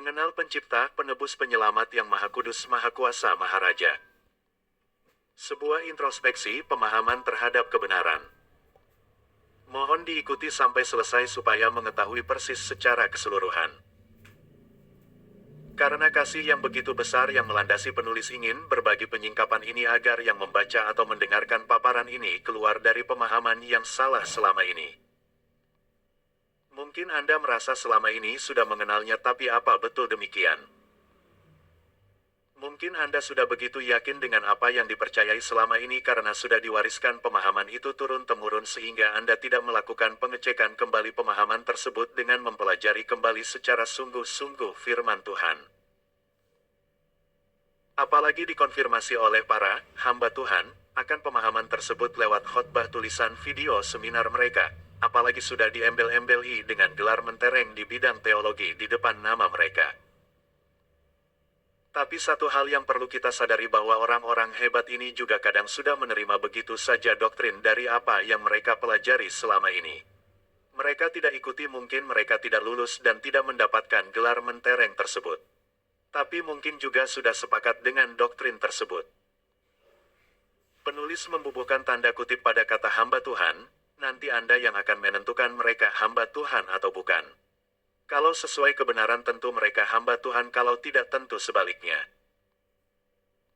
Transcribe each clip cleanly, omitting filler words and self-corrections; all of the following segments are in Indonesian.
Mengenal Pencipta, Penebus, Penyelamat yang Maha Kudus, Maha Kuasa, Maharaja. Sebuah introspeksi pemahaman terhadap kebenaran. Mohon diikuti sampai selesai supaya mengetahui persis secara keseluruhan. Karena kasih yang begitu besar yang melandasi penulis ingin berbagi penyingkapan ini agar yang membaca atau mendengarkan paparan ini keluar dari pemahaman yang salah selama ini. Mungkin Anda merasa selama ini sudah mengenalnya, tapi apa betul demikian? Mungkin Anda sudah begitu yakin dengan apa yang dipercayai selama ini karena sudah diwariskan pemahaman itu turun-temurun sehingga Anda tidak melakukan pengecekan kembali pemahaman tersebut dengan mempelajari kembali secara sungguh-sungguh firman Tuhan. Apalagi dikonfirmasi oleh para hamba Tuhan akan pemahaman tersebut lewat khotbah tulisan video seminar mereka, apalagi sudah diembel-embeli dengan gelar mentereng di bidang teologi di depan nama mereka. Tapi satu hal yang perlu kita sadari bahwa orang-orang hebat ini juga kadang sudah menerima begitu saja doktrin dari apa yang mereka pelajari selama ini. Mereka tidak ikuti, mungkin mereka tidak lulus dan tidak mendapatkan gelar mentereng tersebut. Tapi mungkin juga sudah sepakat dengan doktrin tersebut. Penulis membubuhkan tanda kutip pada kata hamba Tuhan, nanti Anda yang akan menentukan mereka hamba Tuhan atau bukan. Kalau sesuai kebenaran tentu mereka hamba Tuhan, kalau tidak tentu sebaliknya.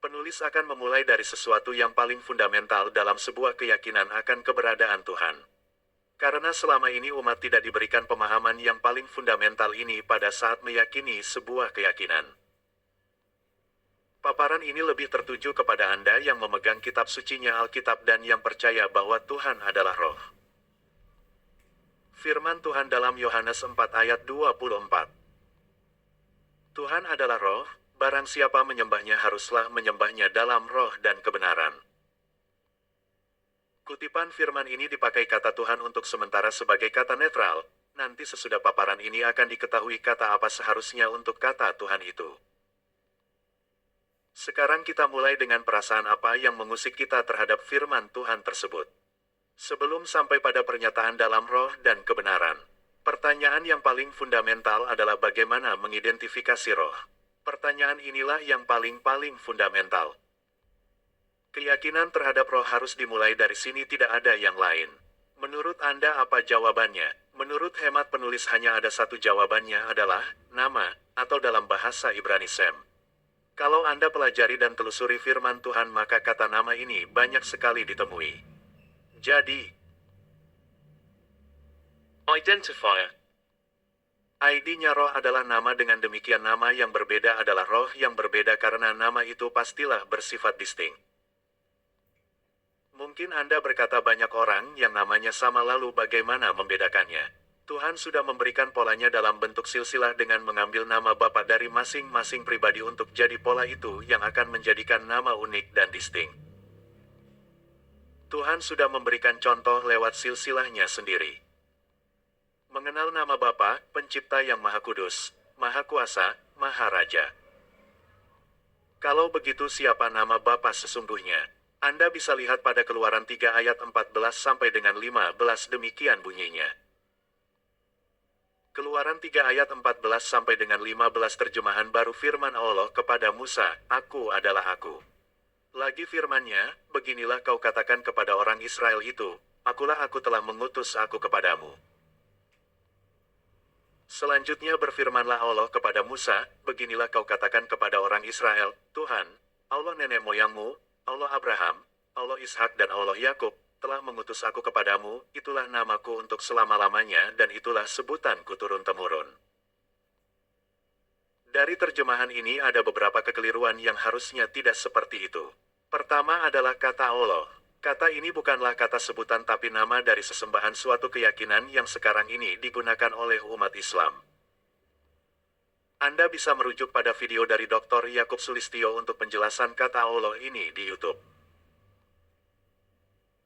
Penulis akan memulai dari sesuatu yang paling fundamental dalam sebuah keyakinan akan keberadaan Tuhan. Karena selama ini umat tidak diberikan pemahaman yang paling fundamental ini pada saat meyakini sebuah keyakinan. Paparan ini lebih tertuju kepada Anda yang memegang kitab sucinya Alkitab dan yang percaya bahwa Tuhan adalah Roh. Firman Tuhan dalam Yohanes 4 ayat 24. Tuhan adalah roh, barang siapa menyembahnya haruslah menyembahnya dalam roh dan kebenaran. Kutipan firman ini dipakai kata Tuhan untuk sementara sebagai kata netral, nanti sesudah paparan ini akan diketahui kata apa seharusnya untuk kata Tuhan itu. Sekarang kita mulai dengan perasaan apa yang mengusik kita terhadap firman Tuhan tersebut. Sebelum sampai pada pernyataan dalam roh dan kebenaran, pertanyaan yang paling fundamental adalah bagaimana mengidentifikasi roh. Pertanyaan inilah yang paling fundamental. Keyakinan terhadap roh harus dimulai dari sini, tidak ada yang lain. Menurut Anda apa jawabannya? Menurut hemat penulis hanya ada satu jawabannya, adalah nama, atau dalam bahasa Ibrani Sem. Kalau Anda pelajari dan telusuri firman Tuhan maka kata nama ini banyak sekali ditemui. Jadi, Identifier. ID-nya roh adalah nama, dengan demikian nama yang berbeda adalah roh yang berbeda karena nama itu pastilah bersifat disting. Mungkin Anda berkata banyak orang yang namanya sama, lalu bagaimana membedakannya? Tuhan sudah memberikan polanya dalam bentuk silsilah dengan mengambil nama Bapa dari masing-masing pribadi untuk jadi pola itu yang akan menjadikan nama unik dan disting. Tuhan sudah memberikan contoh lewat silsilahnya sendiri. Mengenal nama Bapa, Pencipta yang Maha Kudus, Maha Kuasa, Maharaja. Kalau begitu siapa nama Bapa sesungguhnya? Anda bisa lihat pada Keluaran 3 ayat 14 sampai dengan 15 demikian bunyinya. Keluaran 3 ayat 14 sampai dengan 15 terjemahan baru firman Allah kepada Musa, Aku adalah Aku. Lagi firman-Nya, beginilah kau katakan kepada orang Israel itu, Akulah aku telah mengutus aku kepadamu. Selanjutnya berfirmanlah Allah kepada Musa, beginilah kau katakan kepada orang Israel, Tuhan, Allah nenek moyangmu, Allah Abraham, Allah Ishak dan Allah Yakub, telah mengutus aku kepadamu, itulah namaku untuk selama-lamanya dan itulah sebutanku turun-temurun. Dari terjemahan ini ada beberapa kekeliruan yang harusnya tidak seperti itu. Pertama adalah kata Allah. Kata ini bukanlah kata sebutan tapi nama dari sesembahan suatu keyakinan yang sekarang ini digunakan oleh umat Islam. Anda bisa merujuk pada video dari Dr. Yakub Sulistyo untuk penjelasan kata Allah ini di YouTube.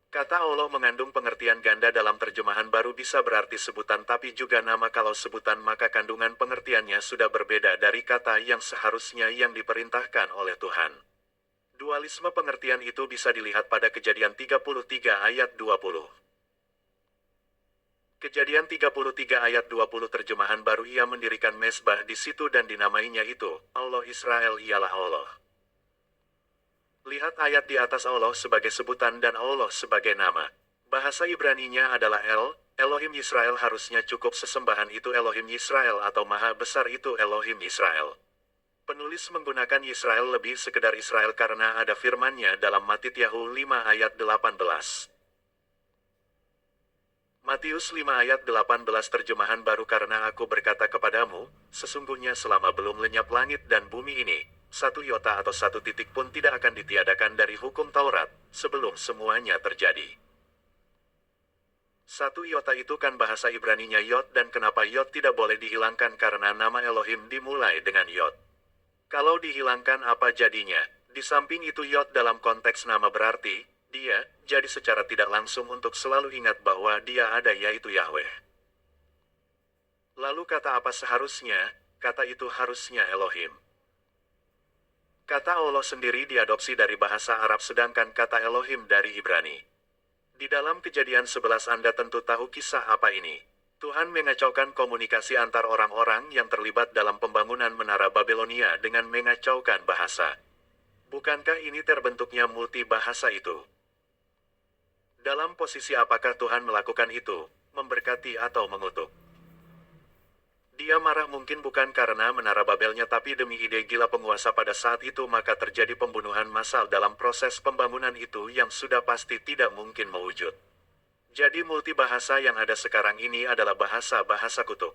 Kata Allah mengandung pengertian ganda dalam terjemahan baru, bisa berarti sebutan tapi juga nama. Kalau sebutan maka kandungan pengertiannya sudah berbeda dari kata yang seharusnya yang diperintahkan oleh Tuhan. Dualisme pengertian itu bisa dilihat pada Kejadian 33 ayat 20. Kejadian 33 ayat 20 terjemahan baru, ia mendirikan mezbah di situ dan dinamainya itu, Allah Israel ialah Allah. Lihat ayat di atas, Allah sebagai sebutan dan Allah sebagai nama. Bahasa Ibraninya adalah Elohim Israel, harusnya cukup sesembahan itu Elohim Israel atau Maha Besar itu Elohim Israel. Penulis menggunakan Israel lebih sekedar Israel karena ada firman-Nya dalam Mattityahu 5 ayat 18. Matius 5 ayat 18 terjemahan baru, karena aku berkata kepadamu, sesungguhnya selama belum lenyap langit dan bumi ini, satu iota atau satu titik pun tidak akan ditiadakan dari hukum Taurat, sebelum semuanya terjadi. Satu iota itu kan bahasa Ibraninya yod, dan kenapa yod tidak boleh dihilangkan karena nama Elohim dimulai dengan yod. Kalau dihilangkan apa jadinya? Di samping itu yod dalam konteks nama berarti, dia, jadi secara tidak langsung untuk selalu ingat bahwa dia ada, yaitu Yahweh. Lalu kata apa seharusnya? Kata itu harusnya Elohim. Kata Allah sendiri diadopsi dari bahasa Arab sedangkan kata Elohim dari Ibrani. Di dalam Kejadian 11 Anda tentu tahu kisah apa ini. Tuhan mengacaukan komunikasi antar orang-orang yang terlibat dalam pembangunan Menara Babilonia dengan mengacaukan bahasa. Bukankah ini terbentuknya multibahasa itu? Dalam posisi apakah Tuhan melakukan itu, memberkati atau mengutuk? Dia marah mungkin bukan karena Menara Babelnya tapi demi ide gila penguasa pada saat itu, maka terjadi pembunuhan massal dalam proses pembangunan itu yang sudah pasti tidak mungkin mewujud. Jadi multibahasa yang ada sekarang ini adalah bahasa-bahasa kutuk.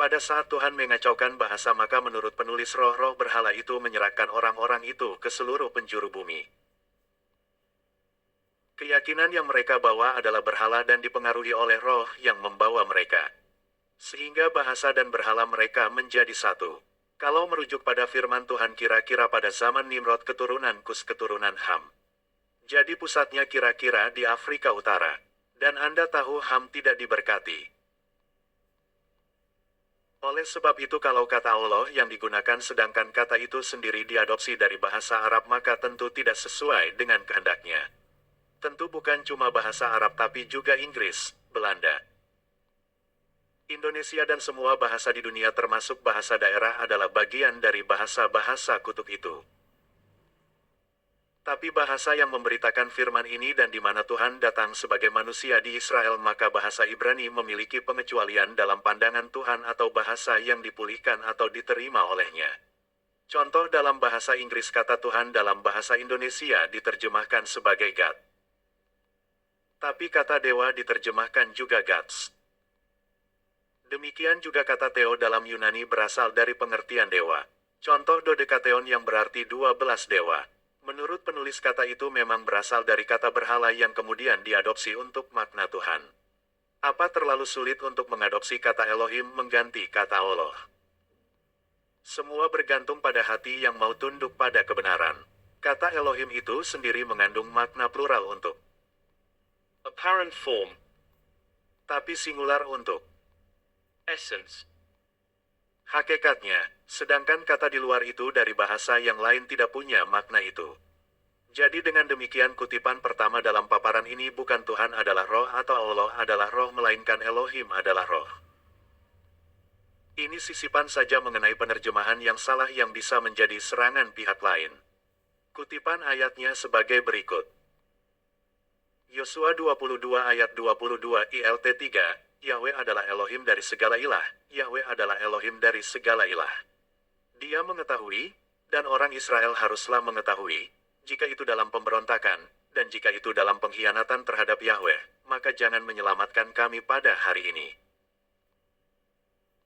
Pada saat Tuhan mengacaukan bahasa, maka menurut penulis roh-roh berhala itu menyerahkan orang-orang itu ke seluruh penjuru bumi. Keyakinan yang mereka bawa adalah berhala dan dipengaruhi oleh roh yang membawa mereka. Sehingga bahasa dan berhala mereka menjadi satu. Kalau merujuk pada firman Tuhan kira-kira pada zaman Nimrod keturunan Kus keturunan Ham. Jadi pusatnya kira-kira di Afrika Utara. Dan Anda tahu Ham tidak diberkati. Oleh sebab itu kalau kata Allah yang digunakan sedangkan kata itu sendiri diadopsi dari bahasa Arab, maka tentu tidak sesuai dengan kehendaknya. Tentu bukan cuma bahasa Arab tapi juga Inggris, Belanda, Indonesia dan semua bahasa di dunia termasuk bahasa daerah adalah bagian dari bahasa-bahasa kutuk itu. Tapi bahasa yang memberitakan firman ini dan di mana Tuhan datang sebagai manusia di Israel, maka bahasa Ibrani memiliki pengecualian dalam pandangan Tuhan atau bahasa yang dipulihkan atau diterima olehnya. Contoh dalam bahasa Inggris kata Tuhan dalam bahasa Indonesia diterjemahkan sebagai God. Tapi kata dewa diterjemahkan juga gods. Demikian juga kata Theo dalam Yunani berasal dari pengertian dewa. Contoh dodekateon yang berarti 12 dewa. Menurut penulis kata itu memang berasal dari kata berhala yang kemudian diadopsi untuk makna Tuhan. Apa terlalu sulit untuk mengadopsi kata Elohim mengganti kata Allah? Semua bergantung pada hati yang mau tunduk pada kebenaran. Kata Elohim itu sendiri mengandung makna plural untuk Apparent form. tapi singular untuk Essence. hakikatnya, sedangkan kata di luar itu dari bahasa yang lain tidak punya makna itu. Jadi dengan demikian kutipan pertama dalam paparan ini bukan Tuhan adalah roh atau Allah adalah roh, melainkan Elohim adalah roh. Ini sisipan saja mengenai penerjemahan yang salah yang bisa menjadi serangan pihak lain. Kutipan ayatnya sebagai berikut. Yosua 22 ayat 22 ILT 3, Yahweh adalah Elohim dari segala ilah, Yahweh adalah Elohim dari segala ilah. Dia mengetahui, dan orang Israel haruslah mengetahui, jika itu dalam pemberontakan, dan jika itu dalam pengkhianatan terhadap Yahweh, maka jangan menyelamatkan kami pada hari ini.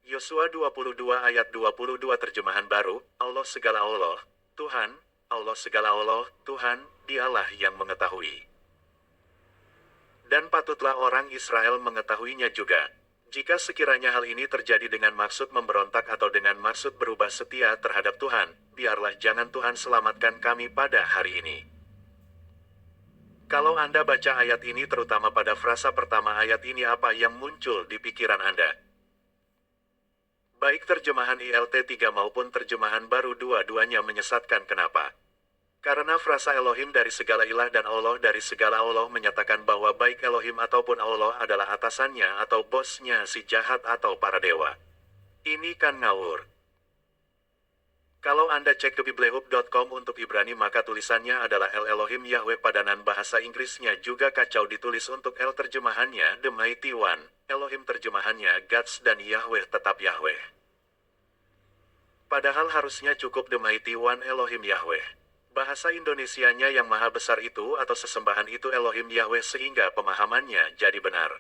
Yosua 22 ayat 22 terjemahan baru, Allah segala Allah, Tuhan, Allah segala Allah, Tuhan, dialah yang mengetahui. Dan patutlah orang Israel mengetahuinya juga. Jika sekiranya hal ini terjadi dengan maksud memberontak atau dengan maksud berubah setia terhadap Tuhan, biarlah jangan Tuhan selamatkan kami pada hari ini. Kalau Anda baca ayat ini terutama pada frasa pertama ayat ini, apa yang muncul di pikiran Anda? Baik terjemahan ILT 3 maupun terjemahan baru dua-duanya menyesatkan. Kenapa? Karena frasa Elohim dari segala ilah dan Allah dari segala Allah menyatakan bahwa baik Elohim ataupun Allah adalah atasannya atau bosnya si jahat atau para dewa. Ini kan ngawur. Kalau Anda cek ke biblehub.com untuk Ibrani maka tulisannya adalah El Elohim Yahweh, padanan bahasa Inggrisnya juga kacau ditulis untuk El terjemahannya The Mighty One, Elohim terjemahannya Gods, dan Yahweh tetap Yahweh. Padahal harusnya cukup The Mighty One Elohim Yahweh. Bahasa Indonesianya yang maha besar itu atau sesembahan itu Elohim Yahweh sehingga pemahamannya jadi benar.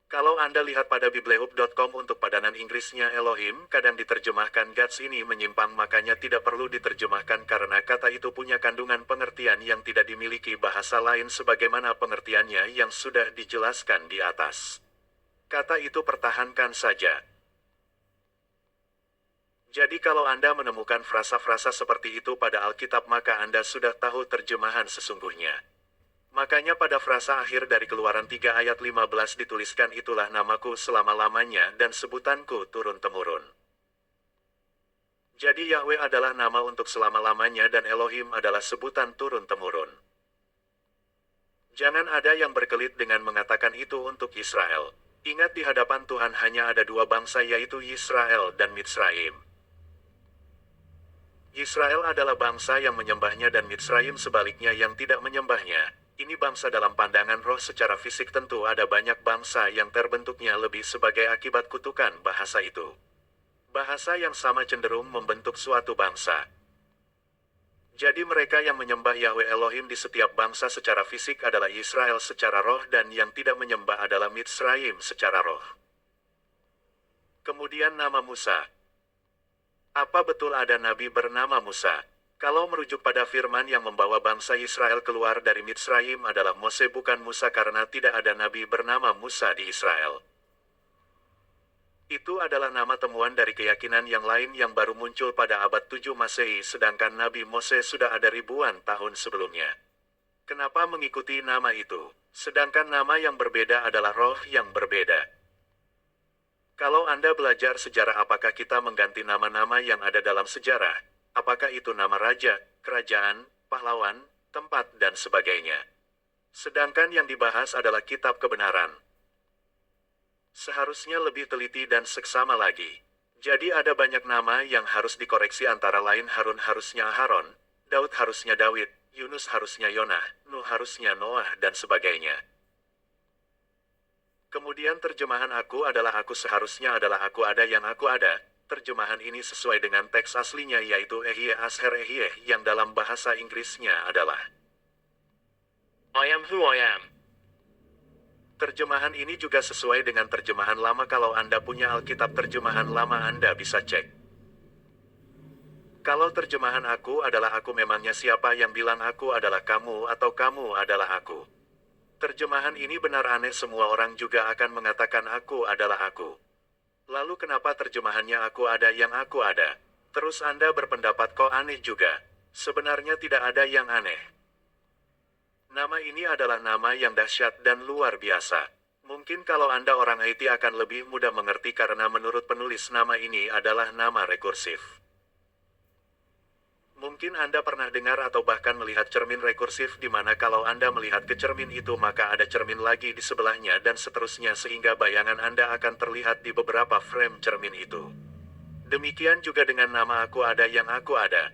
Kalau Anda lihat pada biblehub.com untuk padanan Inggrisnya Elohim, kadang diterjemahkan Gods, ini menyimpang, makanya tidak perlu diterjemahkan karena kata itu punya kandungan pengertian yang tidak dimiliki bahasa lain sebagaimana pengertiannya yang sudah dijelaskan di atas. Kata itu pertahankan saja. Jadi kalau Anda menemukan frasa-frasa seperti itu pada Alkitab maka Anda sudah tahu terjemahan sesungguhnya. Makanya pada frasa akhir dari Keluaran 3 ayat 15 dituliskan itulah namaku selama-lamanya dan sebutanku turun-temurun. Jadi Yahweh adalah nama untuk selama-lamanya dan Elohim adalah sebutan turun-temurun. Jangan ada yang berkelit dengan mengatakan itu untuk Israel. Ingat, di hadapan Tuhan hanya ada dua bangsa yaitu Israel dan Mitsraim. Israel adalah bangsa yang menyembahnya dan Mitsraim sebaliknya yang tidak menyembahnya. Ini bangsa dalam pandangan roh, secara fisik tentu ada banyak bangsa yang terbentuknya lebih sebagai akibat kutukan bahasa itu. Bahasa yang sama cenderung membentuk suatu bangsa. Jadi mereka yang menyembah Yahweh Elohim di setiap bangsa secara fisik adalah Israel secara roh dan yang tidak menyembah adalah Mitsraim secara roh. Kemudian nama Musa. Apa betul ada nabi bernama Musa? Kalau merujuk pada firman yang membawa bangsa Israel keluar dari Mitsraim adalah Mose bukan Musa karena tidak ada nabi bernama Musa di Israel. Itu adalah nama temuan dari keyakinan yang lain yang baru muncul pada abad 7 Masehi sedangkan Nabi Mose sudah ada ribuan tahun sebelumnya. Kenapa mengikuti nama itu? Sedangkan nama yang berbeda adalah roh yang berbeda. Kalau Anda belajar sejarah, apakah kita mengganti nama-nama yang ada dalam sejarah? Apakah itu nama raja, kerajaan, pahlawan, tempat, dan sebagainya? Sedangkan yang dibahas adalah kitab kebenaran. Seharusnya lebih teliti dan seksama lagi. Jadi ada banyak nama yang harus dikoreksi, antara lain Harun harusnya Aharon, Daud harusnya Dawid, Yunus harusnya Yonah, Nuh harusnya Noah, dan sebagainya. Kemudian terjemahan aku adalah aku seharusnya adalah aku ada yang aku ada. Terjemahan ini sesuai dengan teks aslinya yaitu Ehye Asher Ehye yang dalam bahasa Inggrisnya adalah I am who I am. Terjemahan ini juga sesuai dengan terjemahan lama. Kalau Anda punya Alkitab terjemahan lama Anda bisa cek. Kalau terjemahan aku adalah aku, memangnya siapa yang bilang aku adalah kamu atau kamu adalah aku? Terjemahan ini benar aneh, semua orang juga akan mengatakan aku adalah aku. Lalu kenapa terjemahannya aku ada yang aku ada? Terus Anda berpendapat kok aneh juga. Sebenarnya tidak ada yang aneh. Nama ini adalah nama yang dahsyat dan luar biasa. Mungkin kalau Anda orang Haiti akan lebih mudah mengerti karena menurut penulis nama ini adalah nama rekursif. Mungkin Anda pernah dengar atau bahkan melihat cermin rekursif di mana kalau Anda melihat ke cermin itu maka ada cermin lagi di sebelahnya dan seterusnya sehingga bayangan Anda akan terlihat di beberapa frame cermin itu. Demikian juga dengan nama aku ada yang aku ada.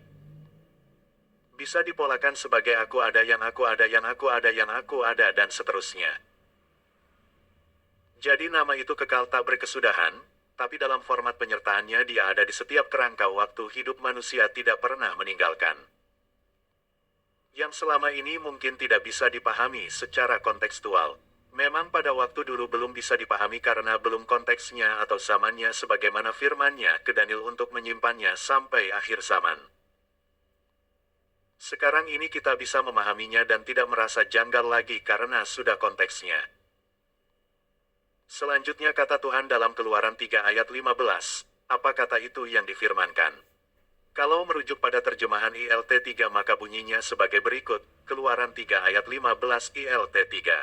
Bisa dipolakan sebagai aku ada yang aku ada yang aku ada yang aku ada dan seterusnya. Jadi nama itu kekal tak berkesudahan. Tapi dalam format penyertaannya dia ada di setiap kerangka waktu hidup manusia, tidak pernah meninggalkan. Yang selama ini mungkin tidak bisa dipahami secara kontekstual. Memang pada waktu dulu belum bisa dipahami karena belum konteksnya atau zamannya sebagaimana firman-Nya ke Daniel untuk menyimpannya sampai akhir zaman. Sekarang ini kita bisa memahaminya dan tidak merasa janggal lagi karena sudah konteksnya. Selanjutnya kata Tuhan dalam Keluaran 3 ayat 15, apa kata itu yang difirmankan? Kalau merujuk pada terjemahan ILT 3 maka bunyinya sebagai berikut, Keluaran 3 ayat 15 ILT 3.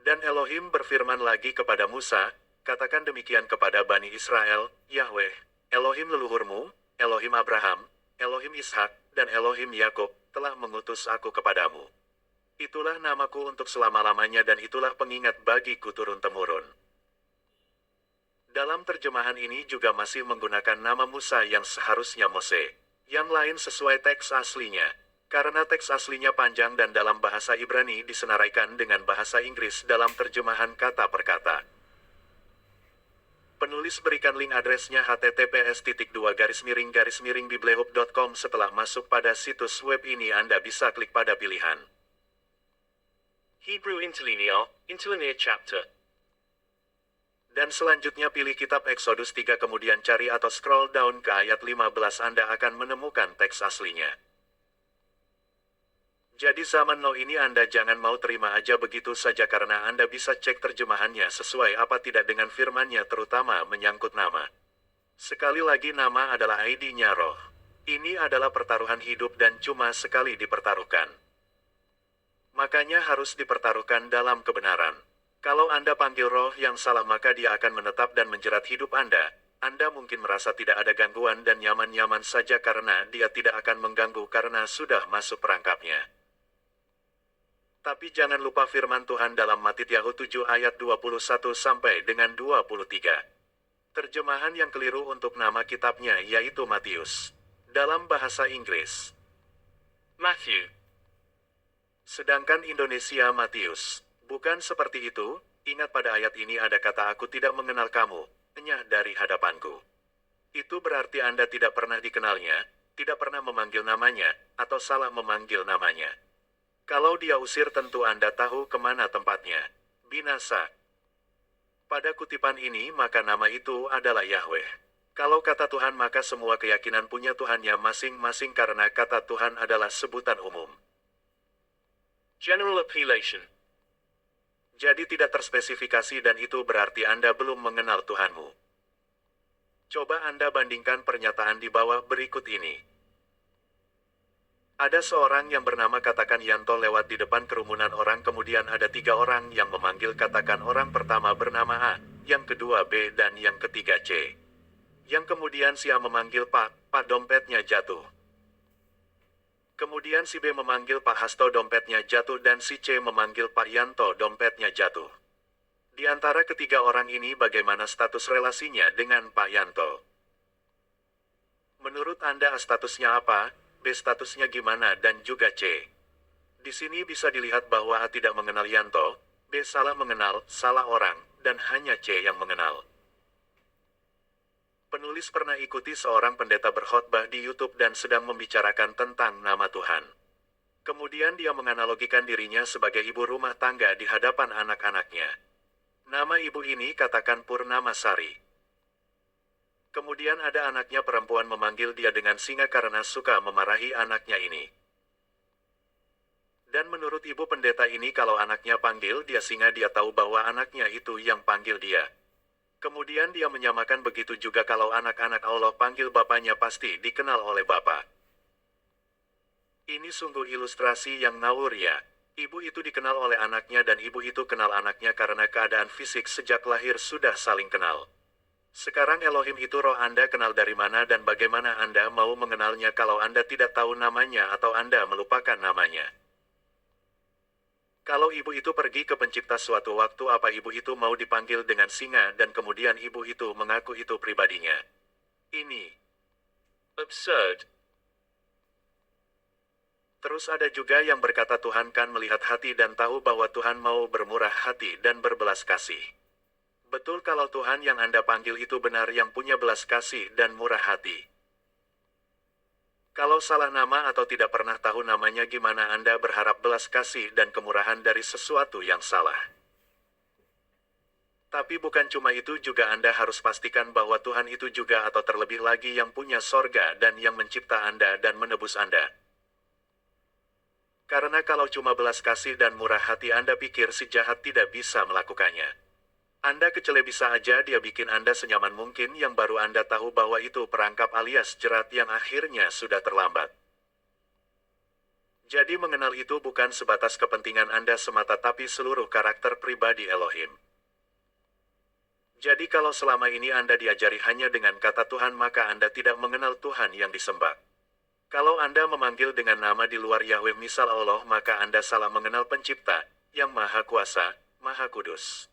Dan Elohim berfirman lagi kepada Musa, katakan demikian kepada Bani Israel, Yahweh, Elohim leluhurmu, Elohim Abraham, Elohim Ishak, dan Elohim Yakub, telah mengutus aku kepadamu. Itulah namaku untuk selama-lamanya dan itulah pengingat bagiku turun-temurun. Dalam terjemahan ini juga masih menggunakan nama Musa yang seharusnya Mose. Yang lain sesuai teks aslinya. Karena teks aslinya panjang dan dalam bahasa Ibrani disenaraikan dengan bahasa Inggris dalam terjemahan kata per kata. Penulis berikan link adresnya https://biblehub.com. Setelah masuk pada situs web ini Anda bisa klik pada pilihan Hebrew Interlinear Chapter. Dan selanjutnya pilih kitab Exodus 3 kemudian cari atau scroll down ke ayat 15 Anda akan menemukan teks aslinya. Jadi zaman now ini Anda jangan mau terima aja begitu saja karena Anda bisa cek terjemahannya sesuai apa tidak dengan firmannya terutama menyangkut nama. Sekali lagi nama adalah ID-nya roh. Ini adalah pertaruhan hidup dan cuma sekali dipertaruhkan. Makanya harus dipertaruhkan dalam kebenaran. Kalau Anda panggil roh yang salah maka dia akan menetap dan menjerat hidup Anda. Anda mungkin merasa tidak ada gangguan dan nyaman-nyaman saja karena dia tidak akan mengganggu karena sudah masuk perangkapnya. Tapi jangan lupa firman Tuhan dalam Mattityahu 7 ayat 21 sampai dengan 23. Terjemahan yang keliru untuk nama kitabnya yaitu Matius. Dalam bahasa Inggris, Matthew. sedangkan Indonesia Matius. Bukan seperti itu, ingat pada ayat ini ada kata aku tidak mengenal kamu, enyah dari hadapanku. Itu berarti Anda tidak pernah dikenalnya, tidak pernah memanggil namanya, atau salah memanggil namanya. Kalau dia usir tentu Anda tahu kemana tempatnya. Binasa. Pada kutipan ini maka nama itu adalah Yahweh. Kalau kata Tuhan maka semua keyakinan punya Tuhannya masing-masing karena kata Tuhan adalah sebutan umum. General Appellation. Jadi tidak terspesifikasi dan itu berarti Anda belum mengenal Tuhanmu. Coba Anda bandingkan pernyataan di bawah berikut ini. Ada seorang yang bernama katakan Yanto lewat di depan kerumunan orang kemudian ada 3 orang yang memanggil katakan orang pertama bernama A, yang kedua B dan yang ketiga C. Yang kemudian si A memanggil Pak dompetnya jatuh. Kemudian si B memanggil Pak Hasto dompetnya jatuh dan si C memanggil Pak Yanto dompetnya jatuh. Di antara ketiga orang ini bagaimana status relasinya dengan Pak Yanto? Menurut Anda A statusnya apa, B statusnya gimana dan juga C? Di sini bisa dilihat bahwa A tidak mengenal Yanto, B salah mengenal, salah orang, dan hanya C yang mengenal. Penulis pernah ikuti seorang pendeta berkhotbah di YouTube dan sedang membicarakan tentang nama Tuhan. Kemudian dia menganalogikan dirinya sebagai ibu rumah tangga di hadapan anak-anaknya. Nama ibu ini katakan Purnamasari. Kemudian ada anaknya perempuan memanggil dia dengan singa karena suka memarahi anaknya ini. Dan menurut ibu pendeta ini kalau anaknya panggil dia singa dia tahu bahwa anaknya itu yang panggil dia. Kemudian dia menyamakan begitu juga kalau anak-anak Allah panggil bapaknya pasti dikenal oleh bapak. Ini sungguh ilustrasi yang ngawur ya. Ibu itu dikenal oleh anaknya dan ibu itu kenal anaknya karena keadaan fisik sejak lahir sudah saling kenal. Sekarang Elohim itu roh Anda kenal dari mana dan bagaimana Anda mau mengenalnya kalau Anda tidak tahu namanya atau Anda melupakan namanya. Kalau ibu itu pergi ke pencipta suatu waktu apa ibu itu mau dipanggil dengan singa dan kemudian ibu itu mengaku itu pribadinya? Ini Absurd. Terus ada juga yang berkata Tuhan kan melihat hati dan tahu bahwa Tuhan mau bermurah hati dan berbelas kasih. Betul kalau Tuhan yang Anda panggil itu benar yang punya belas kasih dan murah hati. Kalau salah nama atau tidak pernah tahu namanya gimana Anda berharap belas kasih dan kemurahan dari sesuatu yang salah. Tapi bukan cuma itu juga Anda harus pastikan bahwa Tuhan itu juga atau terlebih lagi yang punya sorga dan yang mencipta Anda dan menebus Anda. Karena kalau cuma belas kasih dan murah hati Anda pikir si jahat tidak bisa melakukannya. Anda kecele bisa aja dia bikin Anda senyaman mungkin yang baru Anda tahu bahwa itu perangkap alias jerat yang akhirnya sudah terlambat. Jadi mengenal itu bukan sebatas kepentingan Anda semata tapi seluruh karakter pribadi Elohim. Jadi kalau selama ini Anda diajari hanya dengan kata Tuhan maka Anda tidak mengenal Tuhan yang disembah. Kalau Anda memanggil dengan nama di luar Yahweh misal Allah maka Anda salah mengenal pencipta, yang maha kuasa, maha kudus.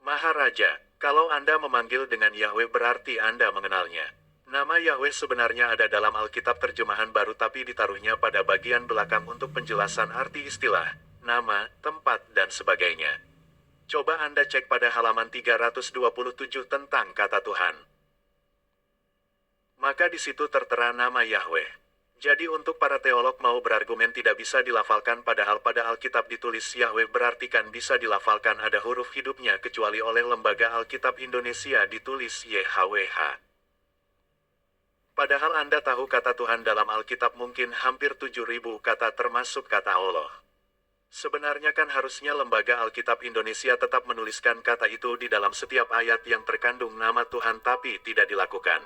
Maha Raja, kalau Anda memanggil dengan Yahweh berarti Anda mengenalnya. Nama Yahweh sebenarnya ada dalam Alkitab terjemahan baru tapi ditaruhnya pada bagian belakang untuk penjelasan arti istilah, nama, tempat, dan sebagainya. Coba Anda cek pada halaman 327 tentang kata Tuhan. Maka di situ tertera nama Yahweh. Jadi untuk para teolog mau berargumen tidak bisa dilafalkan padahal pada Alkitab ditulis Yahweh berarti kan bisa dilafalkan ada huruf hidupnya kecuali oleh Lembaga Alkitab Indonesia ditulis YHWH. Padahal Anda tahu kata Tuhan dalam Alkitab mungkin hampir 7.000 kata termasuk kata Allah. Sebenarnya kan harusnya Lembaga Alkitab Indonesia tetap menuliskan kata itu di dalam setiap ayat yang terkandung nama Tuhan tapi tidak dilakukan.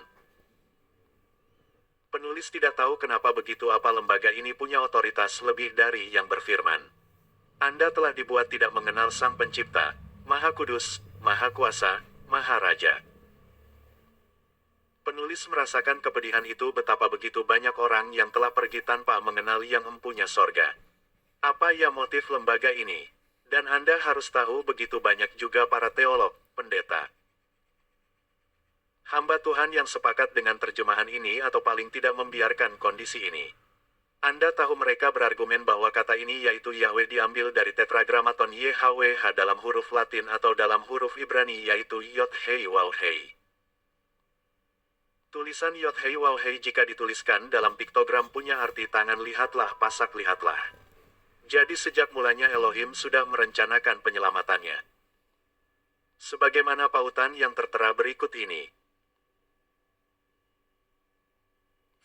Penulis tidak tahu kenapa begitu apa lembaga ini punya otoritas lebih dari yang berfirman. Anda telah dibuat tidak mengenal Sang Pencipta, Maha Kudus, Maha Kuasa, Maha Raja. Penulis merasakan kepedihan itu betapa begitu banyak orang yang telah pergi tanpa mengenal yang empunya sorga. Apa ya motif lembaga ini? Dan Anda harus tahu begitu banyak juga para teolog, pendeta. Hamba Tuhan yang sepakat dengan terjemahan ini atau paling tidak membiarkan kondisi ini. Anda tahu mereka berargumen bahwa kata ini yaitu Yahweh diambil dari tetragramaton YHWH dalam huruf Latin atau dalam huruf Ibrani yaitu Yod-Hei-Waw-Hei. Tulisan Yod-Hei-Waw-Hei jika dituliskan dalam piktogram punya arti tangan lihatlah pasak lihatlah. Jadi sejak mulanya Elohim sudah merencanakan penyelamatannya. Sebagaimana pautan yang tertera berikut ini.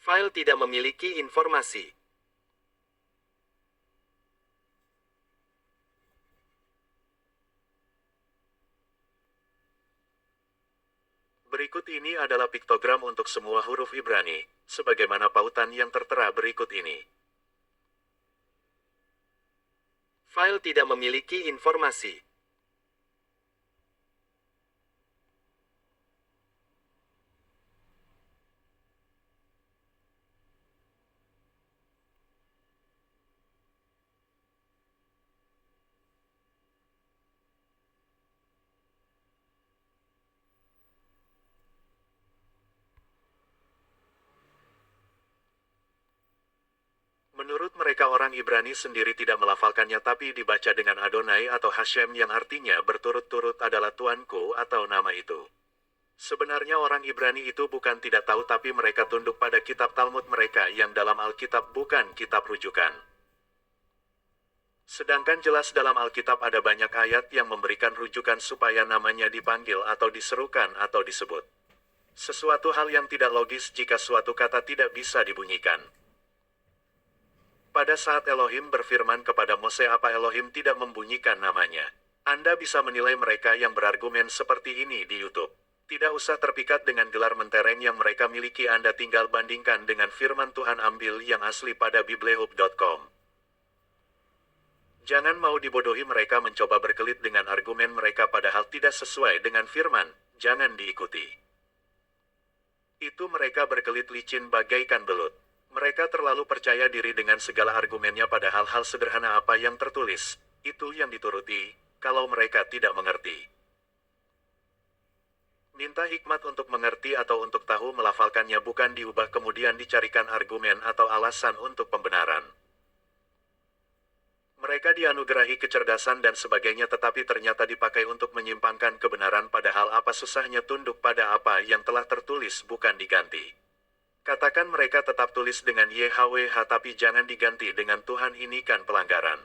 File tidak memiliki informasi. Berikut ini adalah piktogram untuk semua huruf Ibrani, sebagaimana pautan yang tertera berikut ini. File tidak memiliki informasi. Menurut mereka orang Ibrani sendiri tidak melafalkannya tapi dibaca dengan Adonai atau Hashem yang artinya berturut-turut adalah Tuanku atau nama itu. Sebenarnya orang Ibrani itu bukan tidak tahu tapi mereka tunduk pada kitab Talmud mereka yang dalam Alkitab bukan kitab rujukan. Sedangkan jelas dalam Alkitab ada banyak ayat yang memberikan rujukan supaya namanya dipanggil atau diserukan atau disebut. Sesuatu hal yang tidak logis jika suatu kata tidak bisa dibunyikan. Pada saat Elohim berfirman kepada Mose apa Elohim tidak membunyikan namanya. Anda bisa menilai mereka yang berargumen seperti ini di YouTube. Tidak usah terpikat dengan gelar mentereng yang mereka miliki Anda tinggal bandingkan dengan firman Tuhan ambil yang asli pada biblehub.com. Jangan mau dibodohi mereka mencoba berkelit dengan argumen mereka padahal tidak sesuai dengan firman, jangan diikuti. Itu mereka berkelit licin bagaikan belut. Mereka terlalu percaya diri dengan segala argumennya pada hal-hal sederhana apa yang tertulis, itu yang dituruti, kalau mereka tidak mengerti. Minta hikmat untuk mengerti atau untuk tahu melafalkannya bukan diubah kemudian dicarikan argumen atau alasan untuk pembenaran. Mereka dianugerahi kecerdasan dan sebagainya tetapi ternyata dipakai untuk menyimpangkan kebenaran padahal apa susahnya tunduk pada apa yang telah tertulis bukan diganti. Katakan mereka tetap tulis dengan YHWH tapi jangan diganti dengan Tuhan ini kan pelanggaran.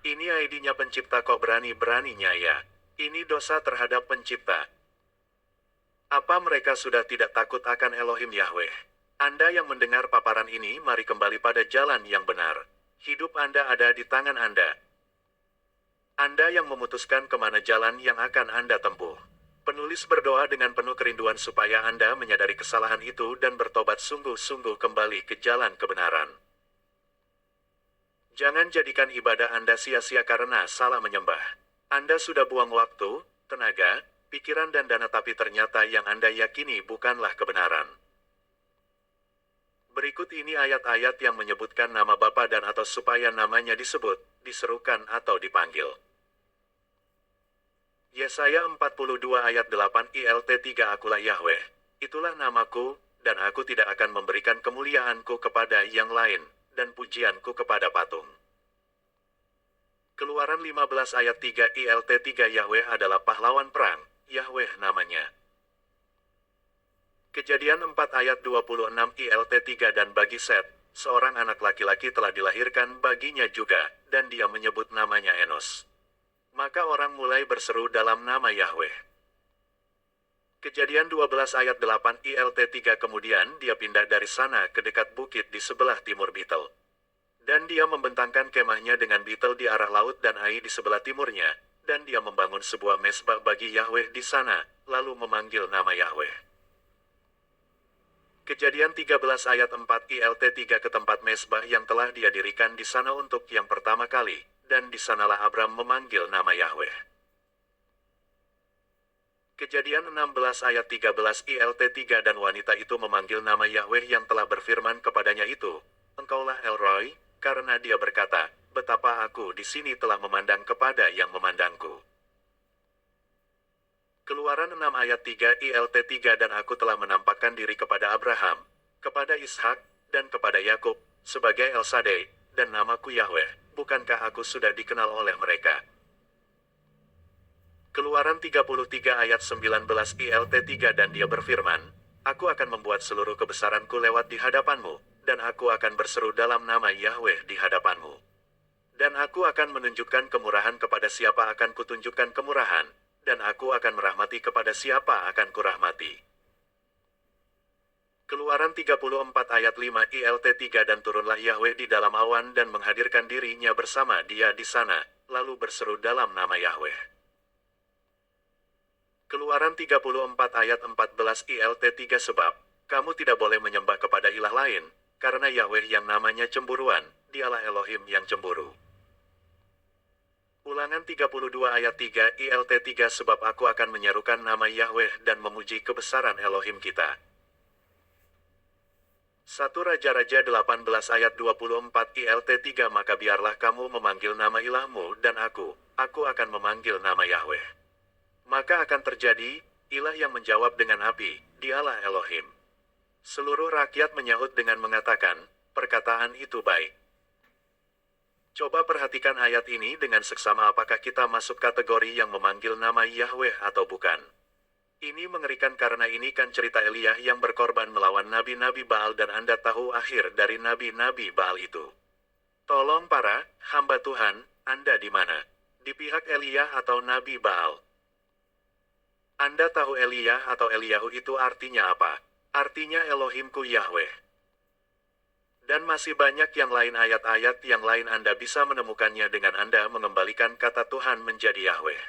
Ini ID-nya pencipta kok berani-beraninya ya. Ini dosa terhadap pencipta. Apa mereka sudah tidak takut akan Elohim Yahweh? Anda yang mendengar paparan ini mari kembali pada jalan yang benar. Hidup Anda ada di tangan Anda. Anda yang memutuskan kemana jalan yang akan Anda tempuh. Penulis berdoa dengan penuh kerinduan supaya Anda menyadari kesalahan itu dan bertobat sungguh-sungguh kembali ke jalan kebenaran. Jangan jadikan ibadah Anda sia-sia karena salah menyembah. Anda sudah buang waktu, tenaga, pikiran dan dana tapi ternyata yang Anda yakini bukanlah kebenaran. Berikut ini ayat-ayat yang menyebutkan nama Bapa dan atau supaya namanya disebut, diserukan atau dipanggil. Yesaya 42 ayat 8 ILT 3 Akulah Yahweh, itulah namaku, dan aku tidak akan memberikan kemuliaanku kepada yang lain, dan pujianku kepada patung. Keluaran 15 ayat 3 ILT 3 Yahweh adalah pahlawan perang, Yahweh namanya. Kejadian 4 ayat 26 ILT 3 dan bagi Set, seorang anak laki-laki telah dilahirkan baginya juga, dan dia menyebut namanya Enos. Maka orang mulai berseru dalam nama Yahweh. Kejadian 12 ayat 8 ILT 3 kemudian dia pindah dari sana ke dekat bukit di sebelah timur Betel. Dan dia membentangkan kemahnya dengan Betel di arah laut dan Ai di sebelah timurnya, dan dia membangun sebuah mesbah bagi Yahweh di sana, lalu memanggil nama Yahweh. Kejadian 13 ayat 4 ILT 3 ke tempat mesbah yang telah dia dirikan di sana untuk yang pertama kali, dan di sanalah Abram memanggil nama Yahweh. Kejadian 16 ayat 13 ILT 3 dan wanita itu memanggil nama Yahweh yang telah berfirman kepadanya itu, Engkaulah Elroy, karena dia berkata, betapa aku di sini telah memandang kepada yang memandangku. Keluaran 6 ayat 3 ILT 3 dan aku telah menampakkan diri kepada Abraham, kepada Ishak, dan kepada Yakub, sebagai El-Shaddai, dan namaku Yahweh, bukankah aku sudah dikenal oleh mereka? Keluaran 33 ayat 19 ILT 3 dan dia berfirman, Aku akan membuat seluruh kebesaranku lewat di hadapanmu, dan aku akan berseru dalam nama Yahweh di hadapanmu. Dan aku akan menunjukkan kemurahan kepada siapa akan kutunjukkan kemurahan, dan aku akan merahmati kepada siapa akan kurahmati. Keluaran 34 ayat 5 ILT 3 dan turunlah Yahweh di dalam awan dan menghadirkan dirinya bersama dia di sana, lalu berseru dalam nama Yahweh. Keluaran 34 ayat 14 ILT 3 sebab, kamu tidak boleh menyembah kepada ilah lain, karena Yahweh yang namanya cemburuan, dialah Elohim yang cemburu. Ulangan 32 ayat 3 ILT 3 sebab aku akan menyerukan nama Yahweh dan memuji kebesaran Elohim kita. 1 Raja-Raja 18 ayat 24 ILT 3 maka biarlah kamu memanggil nama ilahmu dan aku akan memanggil nama Yahweh. Maka akan terjadi, ilah yang menjawab dengan api, dialah Elohim. Seluruh rakyat menyahut dengan mengatakan, perkataan itu baik. Coba perhatikan ayat ini dengan seksama apakah kita masuk kategori yang memanggil nama Yahweh atau bukan. Ini mengerikan karena ini kan cerita Elia yang berkorban melawan nabi-nabi Baal dan Anda tahu akhir dari nabi-nabi Baal itu. Tolong para hamba Tuhan, Anda di mana? Di pihak Elia atau Nabi Baal? Anda tahu Elia atau Eliyahu itu artinya apa? Artinya Elohimku Yahweh. Dan masih banyak yang lain ayat-ayat yang lain Anda bisa menemukannya dengan Anda mengembalikan kata Tuhan menjadi Yahweh.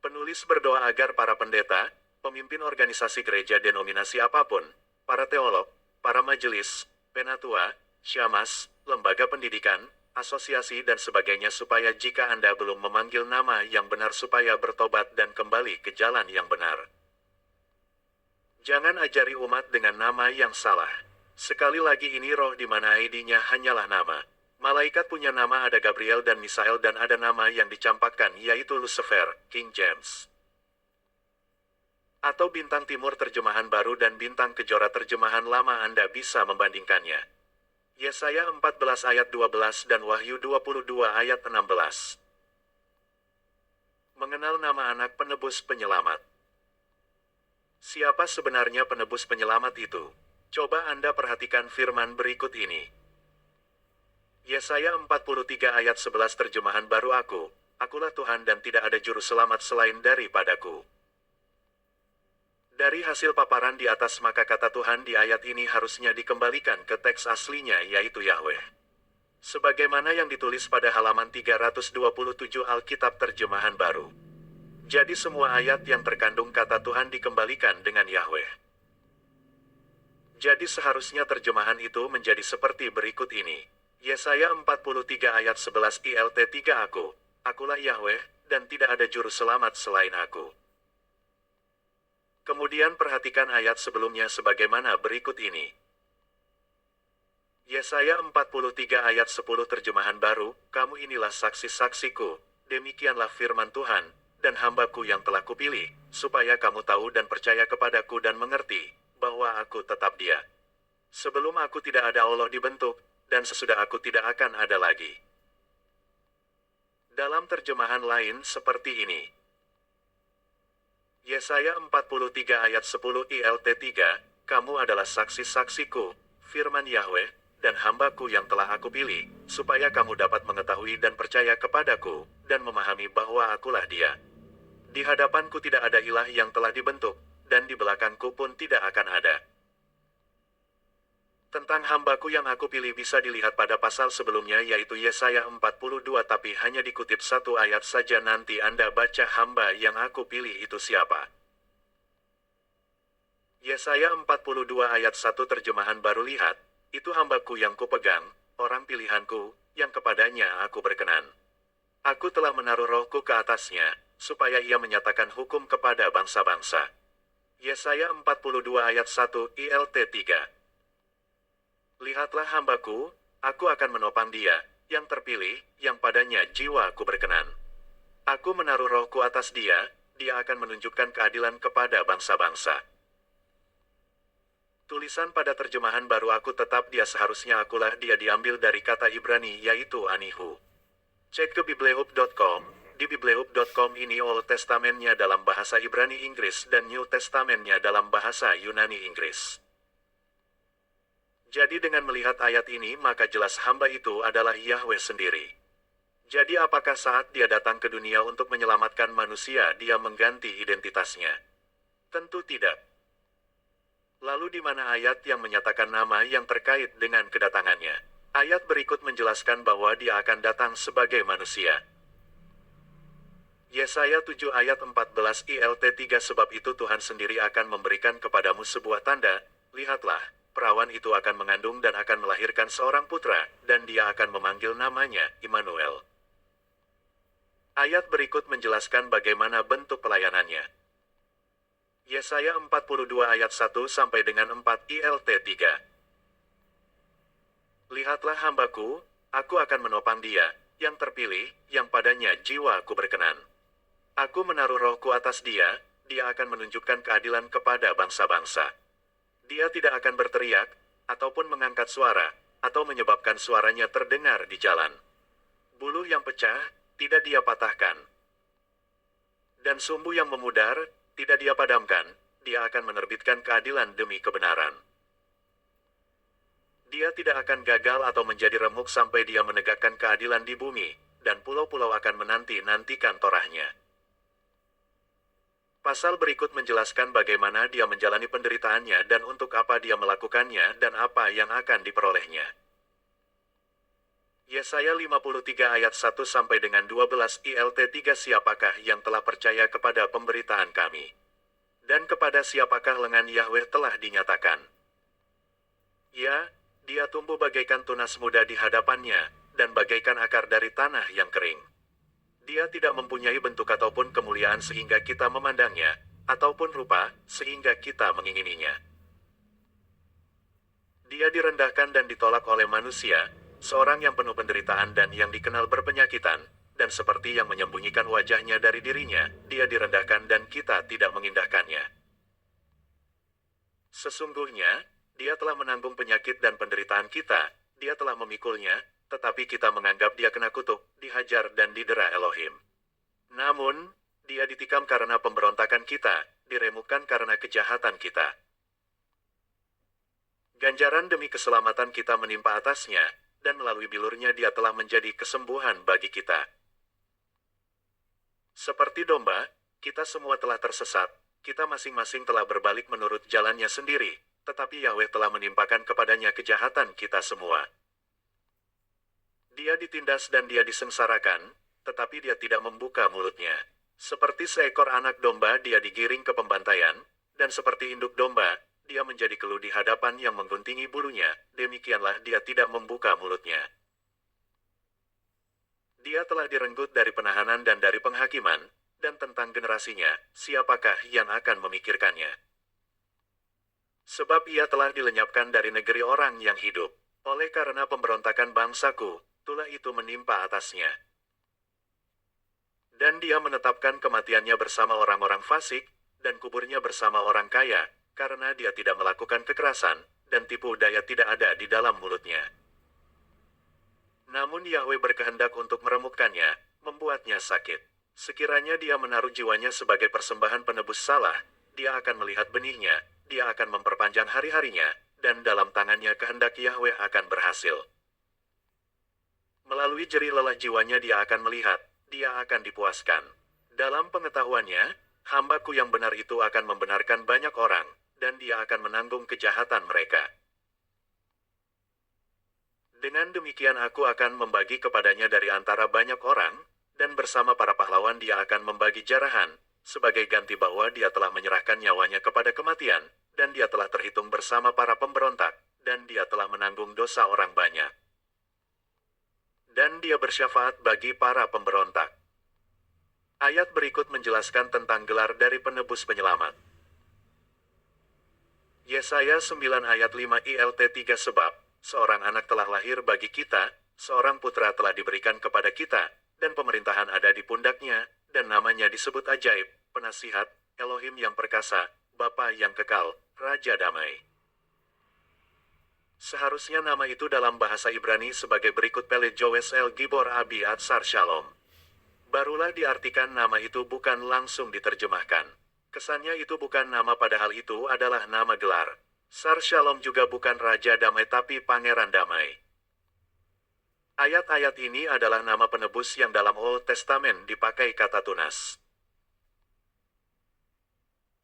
Penulis berdoa agar para pendeta, pemimpin organisasi gereja denominasi apapun, para teolog, para majelis, penatua, syamas, lembaga pendidikan, asosiasi dan sebagainya supaya jika Anda belum memanggil nama yang benar supaya bertobat dan kembali ke jalan yang benar. Jangan ajari umat dengan nama yang salah. Sekali lagi ini roh di mana ID-nya hanyalah nama. Malaikat punya nama ada Gabriel dan Misael dan ada nama yang dicampakkan yaitu Lucifer, King James. Atau Bintang Timur terjemahan baru dan Bintang Kejora terjemahan lama Anda bisa membandingkannya. Yesaya 14 ayat 12 dan Wahyu 22 ayat 16. Mengenal nama anak penebus penyelamat. Siapa sebenarnya penebus penyelamat itu? Coba Anda perhatikan firman berikut ini. Yesaya 43 ayat 11 terjemahan baru akulah Tuhan dan tidak ada juru selamat selain daripadaku. Dari hasil paparan di atas maka kata Tuhan di ayat ini harusnya dikembalikan ke teks aslinya yaitu Yahweh. Sebagaimana yang ditulis pada halaman 327 Alkitab terjemahan baru. Jadi semua ayat yang terkandung kata Tuhan dikembalikan dengan Yahweh. Jadi seharusnya terjemahan itu menjadi seperti berikut ini. Yesaya 43 ayat 11 ILT3 Akulah Yahweh, dan tidak ada juru selamat selain aku. Kemudian perhatikan ayat sebelumnya sebagaimana berikut ini. Yesaya 43 ayat 10 terjemahan baru, kamu inilah saksi-saksiku, demikianlah firman Tuhan, dan hambaku yang telah kupilih, supaya kamu tahu dan percaya kepadaku dan mengerti, bahwa aku tetap Dia. Sebelum aku tidak ada Allah dibentuk, dan sesudah aku tidak akan ada lagi. Dalam terjemahan lain seperti ini. Yesaya 43 ayat 10 ILT3, kamu adalah saksi-saksiku, firman Yahweh, dan hambaku yang telah aku pilih, supaya kamu dapat mengetahui dan percaya kepadaku, dan memahami bahwa akulah Dia. Di hadapanku tidak ada ilah yang telah dibentuk, dan di belakangku pun tidak akan ada. Tentang hambaku yang aku pilih bisa dilihat pada pasal sebelumnya yaitu Yesaya 42 tapi hanya dikutip satu ayat saja nanti Anda baca hamba yang aku pilih itu siapa. Yesaya 42 ayat 1 terjemahan baru lihat, itu hambaku yang kupegang, orang pilihanku, yang kepadanya aku berkenan. Aku telah menaruh rohku ke atasnya, supaya ia menyatakan hukum kepada bangsa-bangsa. Yesaya 42 ayat 1 ILT3. Lihatlah hambaku, aku akan menopang dia, yang terpilih, yang padanya jiwaku berkenan. Aku menaruh rohku atas dia, dia akan menunjukkan keadilan kepada bangsa-bangsa. Tulisan pada terjemahan baru aku tetap dia seharusnya akulah dia diambil dari kata Ibrani yaitu Anihu. Cek ke biblehub.com, di biblehub.com ini Old Testament-nya dalam bahasa Ibrani Inggris dan New Testament-nya dalam bahasa Yunani Inggris. Jadi dengan melihat ayat ini maka jelas hamba itu adalah Yahweh sendiri. Jadi apakah saat dia datang ke dunia untuk menyelamatkan manusia dia mengganti identitasnya? Tentu tidak. Lalu di mana ayat yang menyatakan nama yang terkait dengan kedatangannya? Ayat berikut menjelaskan bahwa dia akan datang sebagai manusia. Yesaya 7 ayat 14 ILT3 sebab itu Tuhan sendiri akan memberikan kepadamu sebuah tanda, lihatlah. Perawan itu akan mengandung dan akan melahirkan seorang putra, dan dia akan memanggil namanya Immanuel. Ayat berikut menjelaskan bagaimana bentuk pelayanannya. Yesaya 42 ayat 1 sampai dengan 4 ILT3. Lihatlah hambaku, aku akan menopang dia, yang terpilih, yang padanya jiwaku berkenan. Aku menaruh rohku atas dia, dia akan menunjukkan keadilan kepada bangsa-bangsa. Dia tidak akan berteriak, ataupun mengangkat suara, atau menyebabkan suaranya terdengar di jalan. Bulu yang pecah, tidak dia patahkan. Dan sumbu yang memudar, tidak dia padamkan, dia akan menerbitkan keadilan demi kebenaran. Dia tidak akan gagal atau menjadi remuk sampai dia menegakkan keadilan di bumi, dan pulau-pulau akan menanti-nantikan torahnya. Pasal berikut menjelaskan bagaimana dia menjalani penderitaannya dan untuk apa dia melakukannya dan apa yang akan diperolehnya. Yesaya 53 ayat 1 sampai dengan 12 ILT3 siapakah yang telah percaya kepada pemberitaan kami? Dan kepada siapakah lengan Yahweh telah dinyatakan? Ya, dia tumbuh bagaikan tunas muda di hadapannya, dan bagaikan akar dari tanah yang kering. Dia tidak mempunyai bentuk ataupun kemuliaan sehingga kita memandangnya, ataupun rupa, sehingga kita mengingininya. Dia direndahkan dan ditolak oleh manusia, seorang yang penuh penderitaan dan yang dikenal berpenyakitan, dan seperti yang menyembunyikan wajahnya dari dirinya, dia direndahkan dan kita tidak mengindahkannya. Sesungguhnya, dia telah menanggung penyakit dan penderitaan kita, dia telah memikulnya, tetapi kita menganggap dia kena kutuk, dihajar dan didera Elohim. Namun, dia ditikam karena pemberontakan kita, diremukkan karena kejahatan kita. Ganjaran demi keselamatan kita menimpa atasnya, dan melalui bilurnya dia telah menjadi kesembuhan bagi kita. Seperti domba, kita semua telah tersesat, kita masing-masing telah berbalik menurut jalannya sendiri, tetapi Yahweh telah menimpakan kepadanya kejahatan kita semua. Dia ditindas dan dia disengsarakan, tetapi dia tidak membuka mulutnya. Seperti seekor anak domba dia digiring ke pembantaian, dan seperti induk domba, dia menjadi keluh di hadapan yang mengguntingi bulunya, demikianlah dia tidak membuka mulutnya. Dia telah direnggut dari penahanan dan dari penghakiman, dan tentang generasinya, siapakah yang akan memikirkannya? Sebab ia telah dilenyapkan dari negeri orang yang hidup. Oleh karena pemberontakan bangsaku, tulah itu menimpa atasnya. Dan dia menetapkan kematiannya bersama orang-orang fasik, dan kuburnya bersama orang kaya, karena dia tidak melakukan kekerasan, dan tipu daya tidak ada di dalam mulutnya. Namun Yahweh berkehendak untuk meremukkannya, membuatnya sakit. Sekiranya dia menaruh jiwanya sebagai persembahan penebus salah, dia akan melihat benihnya, dia akan memperpanjang hari-harinya, dan dalam tangannya kehendak Yahweh akan berhasil. Melalui jerih lelah jiwanya dia akan melihat, dia akan dipuaskan. Dalam pengetahuannya, hambaku yang benar itu akan membenarkan banyak orang, dan dia akan menanggung kejahatan mereka. Dengan demikian aku akan membagi kepadanya dari antara banyak orang, dan bersama para pahlawan dia akan membagi jarahan, sebagai ganti bahwa dia telah menyerahkan nyawanya kepada kematian, dan dia telah terhitung bersama para pemberontak, dan dia telah menanggung dosa orang banyak. Dan dia bersyafaat bagi para pemberontak. Ayat berikut menjelaskan tentang gelar dari penebus penyelamat. Yesaya 9 ayat 5 ILT 3 sebab, seorang anak telah lahir bagi kita, seorang putra telah diberikan kepada kita, dan pemerintahan ada di pundaknya, dan namanya disebut ajaib, penasihat, Elohim yang perkasa, Bapa yang kekal, Raja damai. Seharusnya nama itu dalam bahasa Ibrani sebagai berikut Pele Jowes El Gibor Abi Atsar Shalom. Barulah diartikan nama itu bukan langsung diterjemahkan. Kesannya itu bukan nama padahal itu adalah nama gelar. Sar Shalom juga bukan Raja Damai tapi Pangeran Damai. Ayat-ayat ini adalah nama penebus yang dalam Old Testament dipakai kata tunas.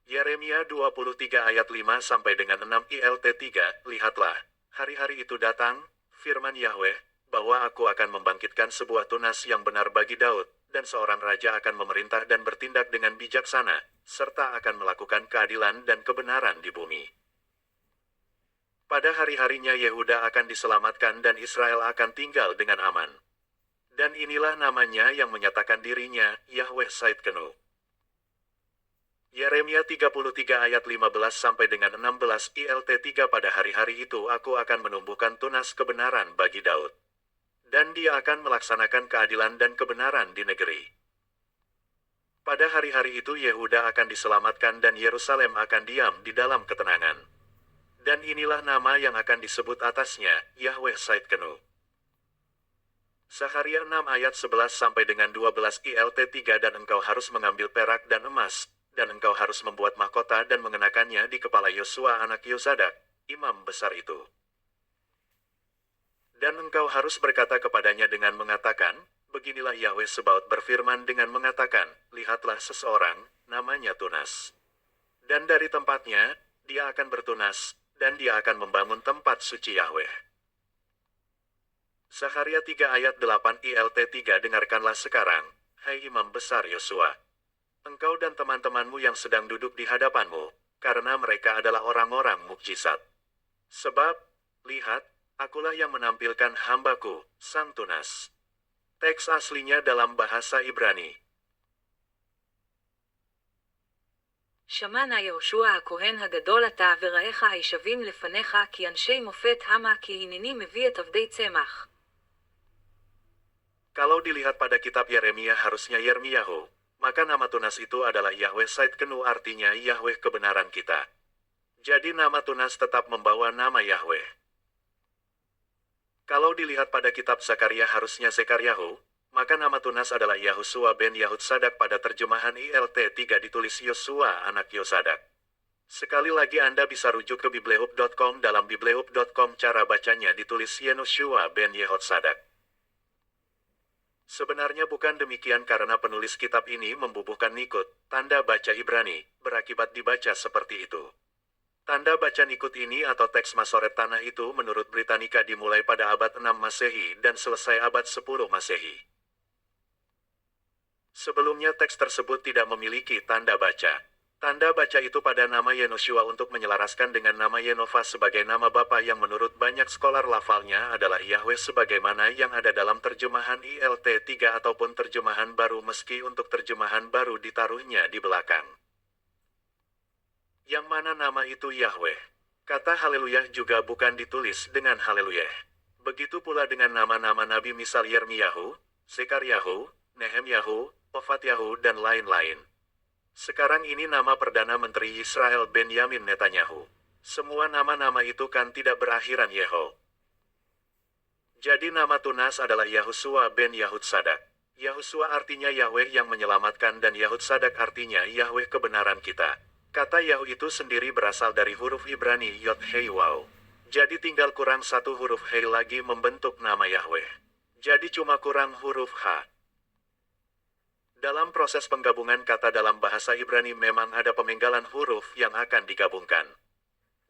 Yeremia 23 ayat 5 sampai dengan 6 ILT 3, lihatlah, hari-hari itu datang, firman Yahweh, bahwa aku akan membangkitkan sebuah tunas yang benar bagi Daud, dan seorang raja akan memerintah dan bertindak dengan bijaksana, serta akan melakukan keadilan dan kebenaran di bumi. Pada hari-harinya Yehuda akan diselamatkan dan Israel akan tinggal dengan aman. Dan inilah namanya yang menyatakan dirinya, Yahweh Saidkenu. Yeremia 33 ayat 15 sampai dengan 16 ILT 3 pada hari-hari itu aku akan menumbuhkan tunas kebenaran bagi Daud. Dan dia akan melaksanakan keadilan dan kebenaran di negeri. Pada hari-hari itu Yehuda akan diselamatkan dan Yerusalem akan diam di dalam ketenangan. Dan inilah nama yang akan disebut atasnya, Yahweh Saidkenu. Saharia 6 ayat 11 sampai dengan 12 ILT 3 dan engkau harus mengambil perak dan emas, dan engkau harus membuat mahkota dan mengenakannya di kepala Yosua anak Yosadak, imam besar itu. Dan engkau harus berkata kepadanya dengan mengatakan, beginilah Yahweh Sebaot berfirman dengan mengatakan, lihatlah seseorang, namanya Tunas. Dan dari tempatnya, dia akan bertunas, dan dia akan membangun tempat suci Yahweh. Saharia 3 ayat 8 ILT 3 dengarkanlah sekarang, hai imam besar Yosua. Engkau dan teman-temanmu yang sedang duduk di hadapanmu, karena mereka adalah orang-orang mukjizat. Sebab, lihat, akulah yang menampilkan hambaku, Sang Tunas. Teks aslinya dalam bahasa Ibrani. שמע יהושע הכהן הגדול אתה ורעיך הישבים לפניך כי אנשי מופת המה כי הנני מביא את עבדי צמח. Kalau dilihat pada kitab Yeremia harusnya Yermiyahu, maka nama Tunas itu adalah Yahweh Saidkenu artinya Yahweh kebenaran kita. Jadi nama Tunas tetap membawa nama Yahweh. Kalau dilihat pada kitab Zakaria harusnya Zekaryahu, maka nama Tunas adalah Yahusua ben Yahudsadak pada terjemahan ILT 3 ditulis Yosua anak Yosadak. Sekali lagi Anda bisa rujuk ke biblehub.com dalam biblehub.com cara bacanya ditulis Yehoshua ben Yehotsadak. Sebenarnya bukan demikian karena penulis kitab ini membubuhkan nikut, tanda baca Ibrani, berakibat dibaca seperti itu. Tanda baca nikut ini atau teks Masoret tanah itu menurut Britannica dimulai pada abad 6 Masehi dan selesai abad 10 Masehi. Sebelumnya teks tersebut tidak memiliki tanda baca. Tanda baca itu pada nama Yenoshua untuk menyelaraskan dengan nama Yenova sebagai nama Bapa yang menurut banyak scholar lafalnya adalah Yahweh sebagaimana yang ada dalam terjemahan ILT3 ataupun terjemahan baru meski untuk terjemahan baru ditaruhnya di belakang. Yang mana nama itu Yahweh. Kata Haleluya juga bukan ditulis dengan Haleluya. Begitu pula dengan nama-nama nabi misal Yermiyahu, Zekaryahu, Nehemyahu, Ofatyahu dan lain-lain. Sekarang ini nama Perdana Menteri Israel Benyamin Netanyahu. Semua nama-nama itu kan tidak berakhiran Yeho. Jadi nama tunas adalah Yahusua ben Yahudsadak. Yahusua artinya Yahweh yang menyelamatkan dan Yahudsadak artinya Yahweh kebenaran kita. Kata Yahu itu sendiri berasal dari huruf Ibrani Yod Hei Waw. Jadi tinggal kurang satu huruf Hei lagi membentuk nama Yahweh. Jadi cuma kurang huruf H. Dalam proses penggabungan kata dalam bahasa Ibrani memang ada pemenggalan huruf yang akan digabungkan.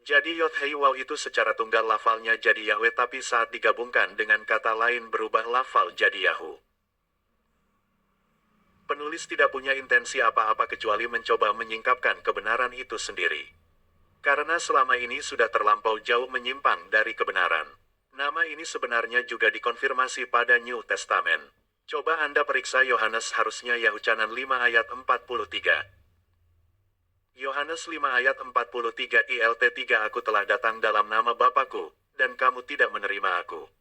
Jadi Yod Hei Waw itu secara tunggal lafalnya jadi Yahweh tapi saat digabungkan dengan kata lain berubah lafal jadi Yahu. Penulis tidak punya intensi apa-apa kecuali mencoba menyingkapkan kebenaran itu sendiri. Karena selama ini sudah terlampau jauh menyimpang dari kebenaran. Nama ini sebenarnya juga dikonfirmasi pada New Testament. Coba Anda periksa Yohanes harusnya Yahucanan 5 ayat 43. Yohanes 5 ayat 43 ILT3 Aku telah datang dalam nama Bapakku, dan kamu tidak menerima aku.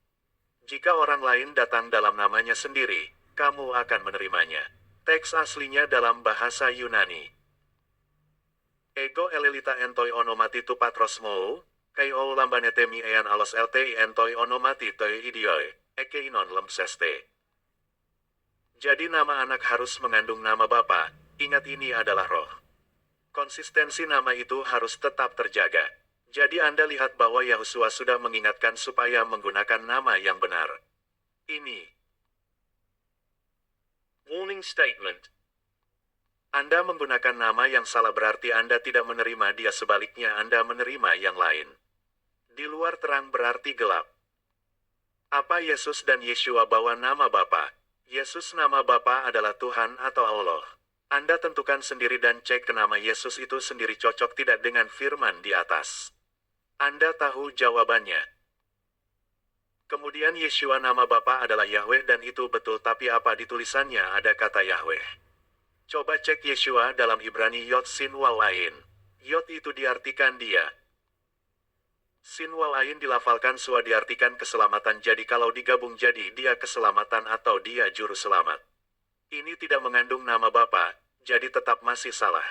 Jika orang lain datang dalam namanya sendiri, kamu akan menerimanya. Teks aslinya dalam bahasa Yunani. Ego elelita entoi onomati tu patrosmou, kai ou lambanetemi ean alos lti entoi onomati toi idioi, ekeinon lemseste. Jadi nama anak harus mengandung nama Bapa, ingat ini adalah roh. Konsistensi nama itu harus tetap terjaga. Jadi Anda lihat bahwa Yahusua sudah mengingatkan supaya menggunakan nama yang benar. Ini. Warning statement. Anda menggunakan nama yang salah berarti Anda tidak menerima dia, sebaliknya Anda menerima yang lain. Di luar terang berarti gelap. Apa Yesus dan Yeshua bawa nama Bapa? Yesus nama Bapa adalah Tuhan atau Allah. Anda tentukan sendiri dan cek ke nama Yesus itu sendiri cocok tidak dengan firman di atas. Anda tahu jawabannya. Kemudian Yeshua nama Bapa adalah Yahweh dan itu betul tapi apa di tulisannya ada kata Yahweh. Coba cek Yeshua dalam Ibrani Yod Sin Waw Ain. Yod itu diartikan dia. Sin Waw Ain dilafalkan Sua diartikan keselamatan jadi kalau digabung jadi dia keselamatan atau dia juru selamat. Ini tidak mengandung nama Bapa, jadi tetap masih salah.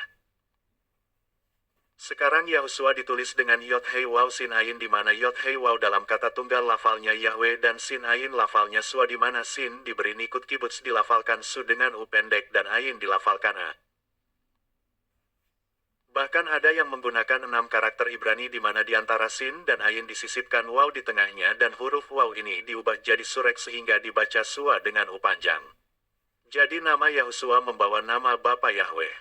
Sekarang Yahusua ditulis dengan Yod Hei Waw Sin Ain di mana Yod Hei Waw dalam kata tunggal lafalnya Yahweh dan Sin Ain lafalnya Sua di mana Sin diberi nikut kibuts dilafalkan Su dengan U pendek dan Ain dilafalkan A. Bahkan ada yang menggunakan 6 karakter Ibrani di mana di antara Sin dan Ain disisipkan Waw di tengahnya dan huruf Waw ini diubah jadi surek sehingga dibaca Sua dengan U panjang. Jadi nama Yahusua membawa nama Bapa Yahweh.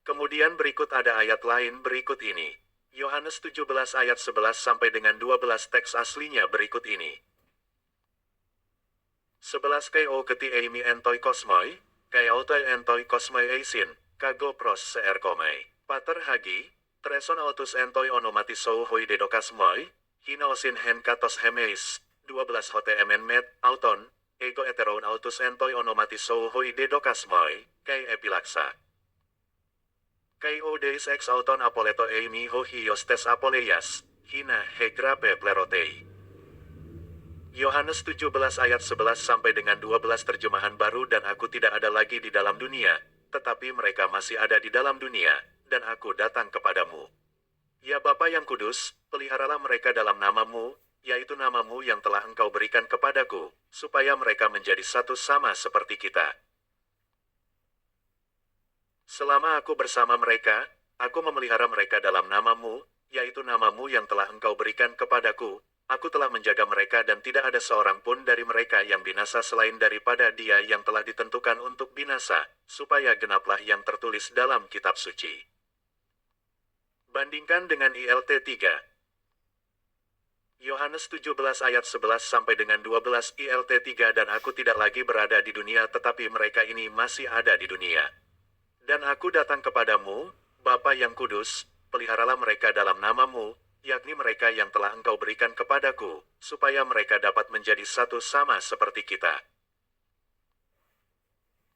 Kemudian berikut ada ayat lain berikut ini. Yohanes 17 ayat 11 sampai dengan 12 teks aslinya berikut ini. 11 Kai o keti eimi entoi kosmoi, kai autoi entoi kosmoi eisin. Kago pros seerkomai. Pater hagi, treson autus entoi onomati sou hoi dedokas moi, hinaosin hen katos hemeis, 12 hote emen met, auton, ego eteron autus entoi onomati sou hoi dedokas moi, kai epilaksa. Kai odeis ex auton apoleto eimi ho hiostes apoleias, hina hegrape plerotei. Yohanes 17 ayat 11 sampai dengan 12 terjemahan baru dan aku tidak ada lagi di dalam dunia, tetapi mereka masih ada di dalam dunia, dan aku datang kepadamu. Ya Bapa yang kudus, peliharalah mereka dalam namamu, yaitu namamu yang telah engkau berikan kepadaku, supaya mereka menjadi satu sama seperti kita. Selama aku bersama mereka, aku memelihara mereka dalam namamu, yaitu namamu yang telah engkau berikan kepadaku. Aku telah menjaga mereka dan tidak ada seorang pun dari mereka yang binasa selain daripada dia yang telah ditentukan untuk binasa, supaya genaplah yang tertulis dalam kitab suci. Bandingkan dengan ILT 3. Yohanes 17 ayat 11 sampai dengan 12 ILT 3 dan aku tidak lagi berada di dunia tetapi mereka ini masih ada di dunia. Dan aku datang kepadamu, Bapa yang kudus, peliharalah mereka dalam namamu, yakni mereka yang telah engkau berikan kepadaku, supaya mereka dapat menjadi satu sama seperti kita.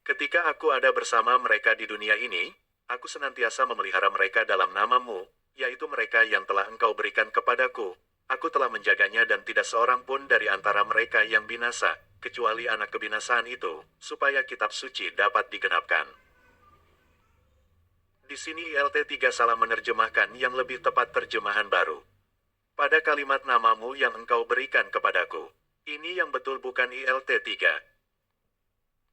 Ketika aku ada bersama mereka di dunia ini, aku senantiasa memelihara mereka dalam namamu, yaitu mereka yang telah engkau berikan kepadaku. Aku telah menjaganya dan tidak seorang pun dari antara mereka yang binasa, kecuali anak kebinasaan itu, supaya kitab suci dapat digenapkan. Di sini ILT3 salah menerjemahkan yang lebih tepat terjemahan baru. Pada kalimat namamu yang engkau berikan kepadaku. Ini yang betul bukan ILT3.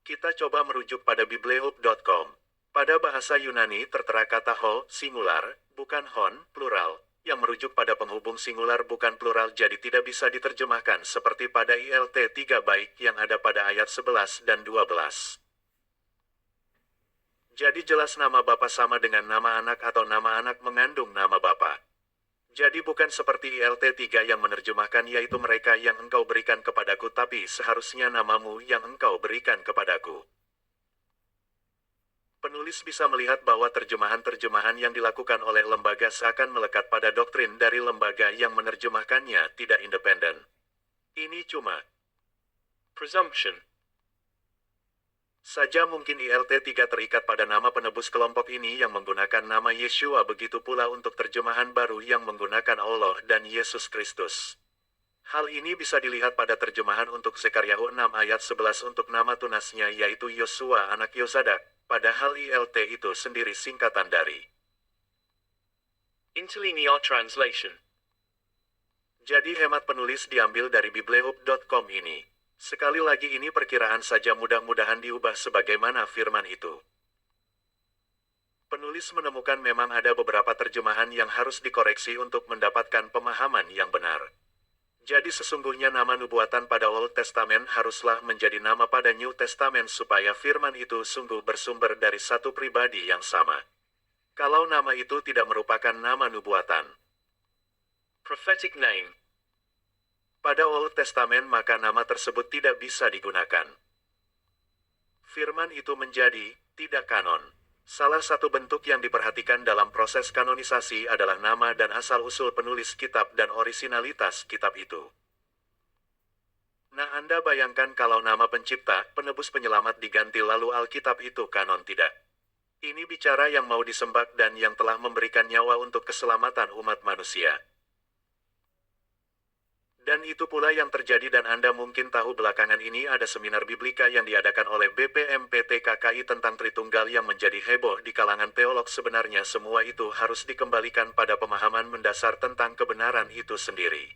Kita coba merujuk pada biblehub.com. Pada bahasa Yunani tertera kata ho, singular, bukan hon, plural, yang merujuk pada penghubung singular bukan plural jadi tidak bisa diterjemahkan seperti pada ILT3 baik yang ada pada ayat 11 dan 12. Jadi jelas nama Bapa sama dengan nama anak atau nama anak mengandung nama Bapa. Jadi bukan seperti ILT3 yang menerjemahkan yaitu mereka yang engkau berikan kepadaku tapi seharusnya namamu yang engkau berikan kepadaku. Penulis bisa melihat bahwa terjemahan-terjemahan yang dilakukan oleh lembaga seakan melekat pada doktrin dari lembaga yang menerjemahkannya tidak independen. Ini cuma presumption saja mungkin ILT3 terikat pada nama penebus kelompok ini yang menggunakan nama Yeshua begitu pula untuk terjemahan baru yang menggunakan Allah dan Yesus Kristus. Hal ini bisa dilihat pada terjemahan untuk Zekaryahu 6 ayat 11 untuk nama tunasnya yaitu Yosua anak Yosadak, padahal ILT itu sendiri singkatan dari Interlinear Translation. Jadi hemat penulis diambil dari biblehub.com ini. Sekali lagi ini perkiraan saja mudah-mudahan diubah sebagaimana firman itu. Penulis menemukan memang ada beberapa terjemahan yang harus dikoreksi untuk mendapatkan pemahaman yang benar. Jadi sesungguhnya nama nubuatan pada Old Testament haruslah menjadi nama pada New Testament supaya firman itu sungguh bersumber dari satu pribadi yang sama. Kalau nama itu tidak merupakan nama nubuatan, Prophetic name. pada Old Testament maka nama tersebut tidak bisa digunakan. Firman itu menjadi tidak kanon. Salah satu bentuk yang diperhatikan dalam proses kanonisasi adalah nama dan asal-usul penulis kitab dan orisinalitas kitab itu. Nah Anda bayangkan kalau nama pencipta, penebus penyelamat diganti lalu Alkitab itu kanon tidak. Ini bicara yang mau disembah dan yang telah memberikan nyawa untuk keselamatan umat manusia. Dan itu pula yang terjadi dan Anda mungkin tahu belakangan ini ada seminar biblika yang diadakan oleh BPMPT KKI tentang Tritunggal yang menjadi heboh di kalangan teolog. Sebenarnya semua itu harus dikembalikan pada pemahaman mendasar tentang kebenaran itu sendiri.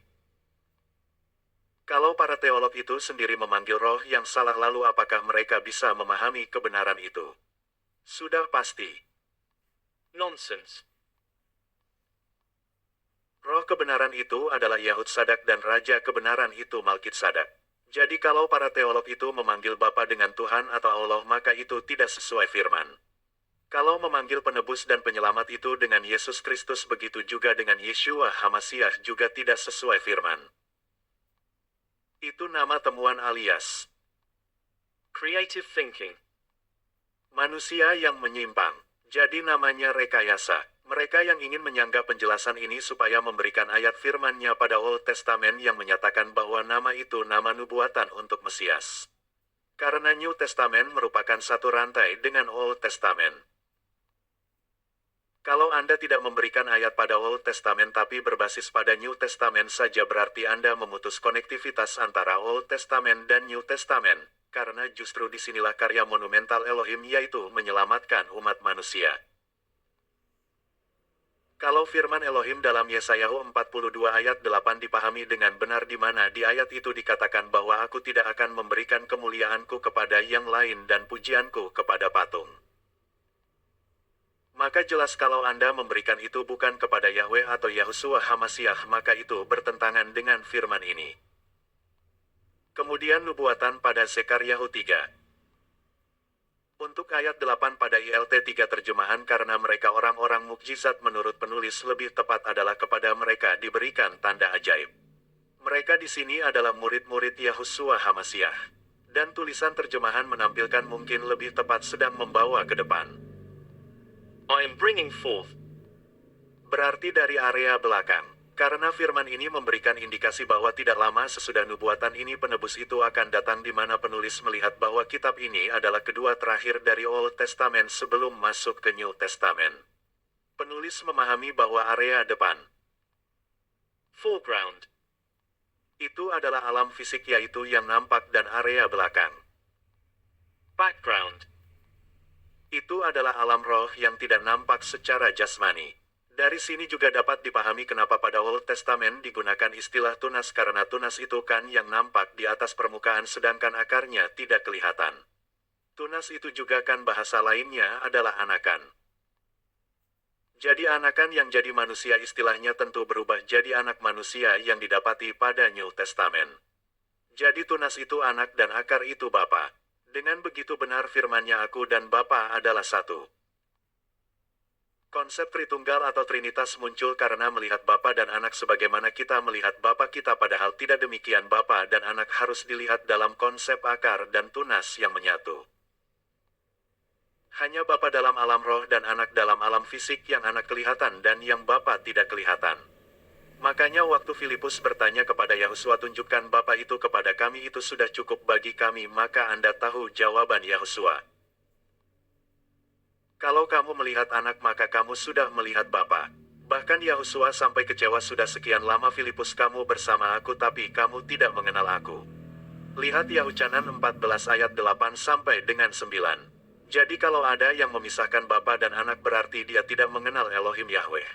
Kalau para teolog itu sendiri memanggil roh yang salah lalu apakah mereka bisa memahami kebenaran itu? Sudah pasti. Nonsense. Roh kebenaran itu adalah Yahud Sadak dan Raja kebenaran itu Malkit Sadak. Jadi kalau para teolog itu memanggil Bapa dengan Tuhan atau Allah maka itu tidak sesuai firman. Kalau memanggil penebus dan penyelamat itu dengan Yesus Kristus begitu juga dengan Yeshua HaMasyiah juga tidak sesuai firman. Itu nama temuan alias Creative thinking. manusia yang menyimpang. Jadi namanya rekayasa. Mereka yang ingin menyanggah penjelasan ini supaya memberikan ayat firman-Nya pada Old Testament yang menyatakan bahwa nama itu nama nubuatan untuk Mesias. Karena New Testament merupakan satu rantai dengan Old Testament. Kalau Anda tidak memberikan ayat pada Old Testament tapi berbasis pada New Testament saja berarti Anda memutus konektivitas antara Old Testament dan New Testament. Karena justru disinilah karya monumental Elohim yaitu menyelamatkan umat manusia. Kalau firman Elohim dalam Yeshayahu 42 ayat 8 dipahami dengan benar di mana di ayat itu dikatakan bahwa aku tidak akan memberikan kemuliaanku kepada yang lain dan pujianku kepada patung. Maka jelas kalau Anda memberikan itu bukan kepada Yahweh atau Yahushua HaMasyiah maka itu bertentangan dengan firman ini. Kemudian nubuatan pada Zekaryahu 3. Untuk ayat 8 pada ILT3 terjemahan karena mereka orang-orang mukjizat menurut penulis lebih tepat adalah kepada mereka diberikan tanda ajaib. Mereka di sini adalah murid-murid Yahushua HaMasyiah. Dan tulisan terjemahan menampilkan mungkin lebih tepat sedang membawa ke depan. I am bringing forth. Berarti dari area belakang. Karena firman ini memberikan indikasi bahwa tidak lama sesudah nubuatan ini penebus itu akan datang di mana penulis melihat bahwa kitab ini adalah kedua terakhir dari Old Testament sebelum masuk ke New Testament. Penulis memahami bahwa area depan Foreground. itu adalah alam fisik yaitu yang nampak dan area belakang Background. itu adalah alam roh yang tidak nampak secara jasmani. Dari sini juga dapat dipahami kenapa pada Old Testament digunakan istilah tunas karena tunas itu kan yang nampak di atas permukaan sedangkan akarnya tidak kelihatan. Tunas itu juga kan bahasa lainnya adalah anakan. Jadi anakan yang jadi manusia istilahnya tentu berubah jadi anak manusia yang didapati pada New Testament. Jadi tunas itu anak dan akar itu Bapa. Dengan begitu benar firman-Nya aku dan Bapa adalah satu. Konsep Tritunggal atau Trinitas muncul karena melihat Bapa dan Anak sebagaimana kita melihat Bapa kita padahal tidak demikian Bapa dan Anak harus dilihat dalam konsep akar dan tunas yang menyatu. Hanya Bapa dalam alam roh dan Anak dalam alam fisik yang Anak kelihatan dan yang Bapa tidak kelihatan. Makanya waktu Filipus bertanya kepada Yahusua tunjukkan Bapa itu kepada kami itu sudah cukup bagi kami maka Anda tahu jawaban Yahusua. Kalau kamu melihat Anak maka kamu sudah melihat Bapa. Bahkan Yahusua sampai kecewa sudah sekian lama Filipus kamu bersama aku tapi kamu tidak mengenal aku. Lihat Yahucanan 14 ayat 8 sampai dengan 9. Jadi kalau ada yang memisahkan Bapa dan Anak berarti dia tidak mengenal Elohim Yahweh.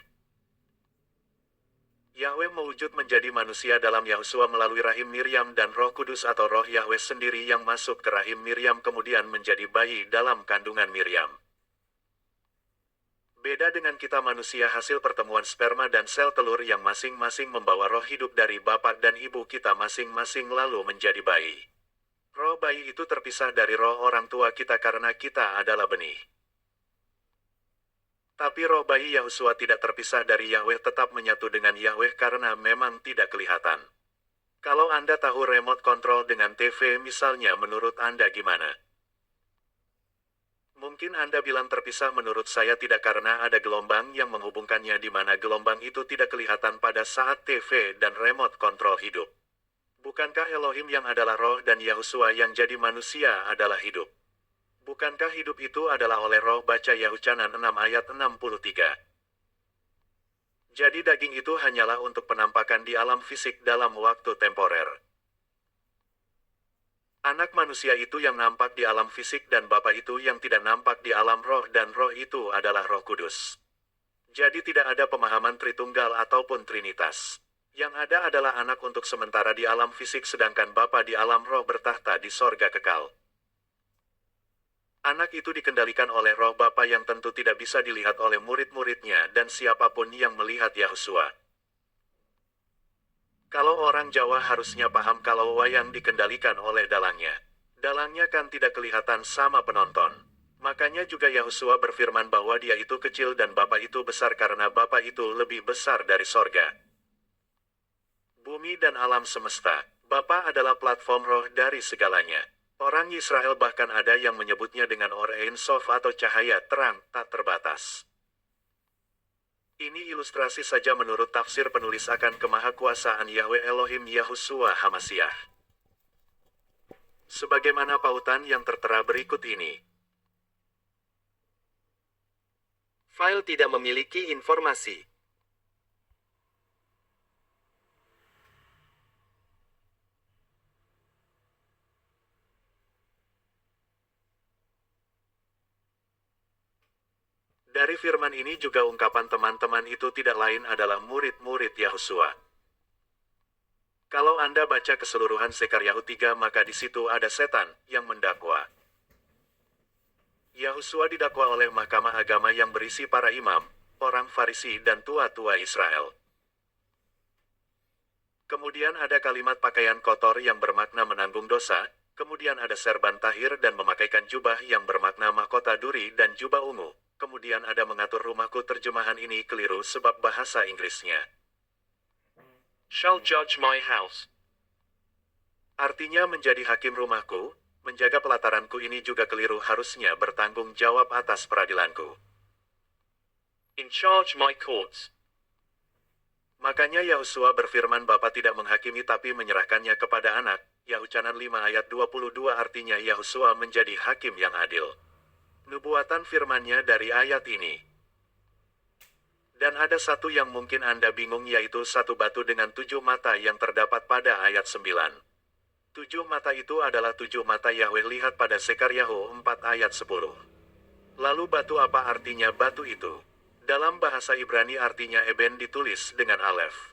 Yahweh mewujud menjadi manusia dalam Yahusua melalui rahim Miriam dan Roh Kudus atau Roh Yahweh sendiri yang masuk ke rahim Miriam kemudian menjadi bayi dalam kandungan Miriam. Beda dengan kita manusia hasil pertemuan sperma dan sel telur yang masing-masing membawa roh hidup dari bapak dan ibu kita masing-masing lalu menjadi bayi. Roh bayi itu terpisah dari roh orang tua kita karena kita adalah benih. Tapi roh bayi Yahusua tidak terpisah dari Yahweh tetap menyatu dengan Yahweh karena memang tidak kelihatan. Kalau Anda tahu remote control dengan TV misalnya menurut Anda gimana? Mungkin Anda bilang terpisah menurut saya tidak karena ada gelombang yang menghubungkannya di mana gelombang itu tidak kelihatan pada saat TV dan remote control hidup. Bukankah Elohim yang adalah roh dan Yahusua yang jadi manusia adalah hidup? Bukankah hidup itu adalah oleh roh baca Yahucanan 6 ayat 63. Jadi daging itu hanyalah untuk penampakan di alam fisik dalam waktu temporer. Anak manusia itu yang nampak di alam fisik dan Bapa itu yang tidak nampak di alam roh dan roh itu adalah Roh Kudus. Jadi tidak ada pemahaman Tritunggal ataupun Trinitas. Yang ada adalah anak untuk sementara di alam fisik sedangkan Bapa di alam roh bertahta di sorga kekal. Anak itu dikendalikan oleh roh Bapa yang tentu tidak bisa dilihat oleh murid-muridnya dan siapapun yang melihat Yahusua. Kalau orang Jawa harusnya paham kalau wayang dikendalikan oleh dalangnya. Dalangnya kan tidak kelihatan sama penonton. Makanya juga Yahusua berfirman bahwa dia itu kecil dan Bapa itu besar karena Bapa itu lebih besar dari sorga. Bumi dan alam semesta, Bapa adalah platform roh dari segalanya. Orang Israel bahkan ada yang menyebutnya dengan Or Ein Sof atau cahaya terang tak terbatas. Ini ilustrasi saja menurut tafsir penulis akan kemahakuasaan Yahweh Elohim Yahusua Hamasyah. Sebagaimana pautan yang tertera berikut ini. File tidak memiliki informasi. Dari firman ini juga ungkapan teman-teman itu tidak lain adalah murid-murid Yahusua. Kalau Anda baca keseluruhan Zekaryahu 3 maka di situ ada setan yang mendakwa. Yahusua didakwa oleh mahkamah agama yang berisi para imam, orang Farisi dan tua-tua Israel. Kemudian ada kalimat pakaian kotor yang bermakna menanggung dosa, kemudian ada serban tahir dan memakaikan jubah yang bermakna mahkota duri dan jubah ungu. Kemudian ada mengatur rumahku terjemahan ini keliru sebab bahasa Inggrisnya. Shall judge my house. Artinya menjadi hakim rumahku, menjaga pelataranku ini juga keliru harusnya bertanggung jawab atas peradilanku. In charge my courts. Makanya Yahosua berfirman Bapa tidak menghakimi tapi menyerahkannya kepada anak. Yahucanan 5 ayat 22 artinya Yahosua menjadi hakim yang adil. Nubuatan firmannya dari ayat ini. Dan ada satu yang mungkin Anda bingung yaitu satu batu dengan 7 mata yang terdapat pada ayat 9. 7 mata itu adalah 7 mata Yahweh lihat pada Zekaryahu 4 ayat 10. Lalu batu apa artinya batu itu? Dalam bahasa Ibrani artinya Eben ditulis dengan Alef.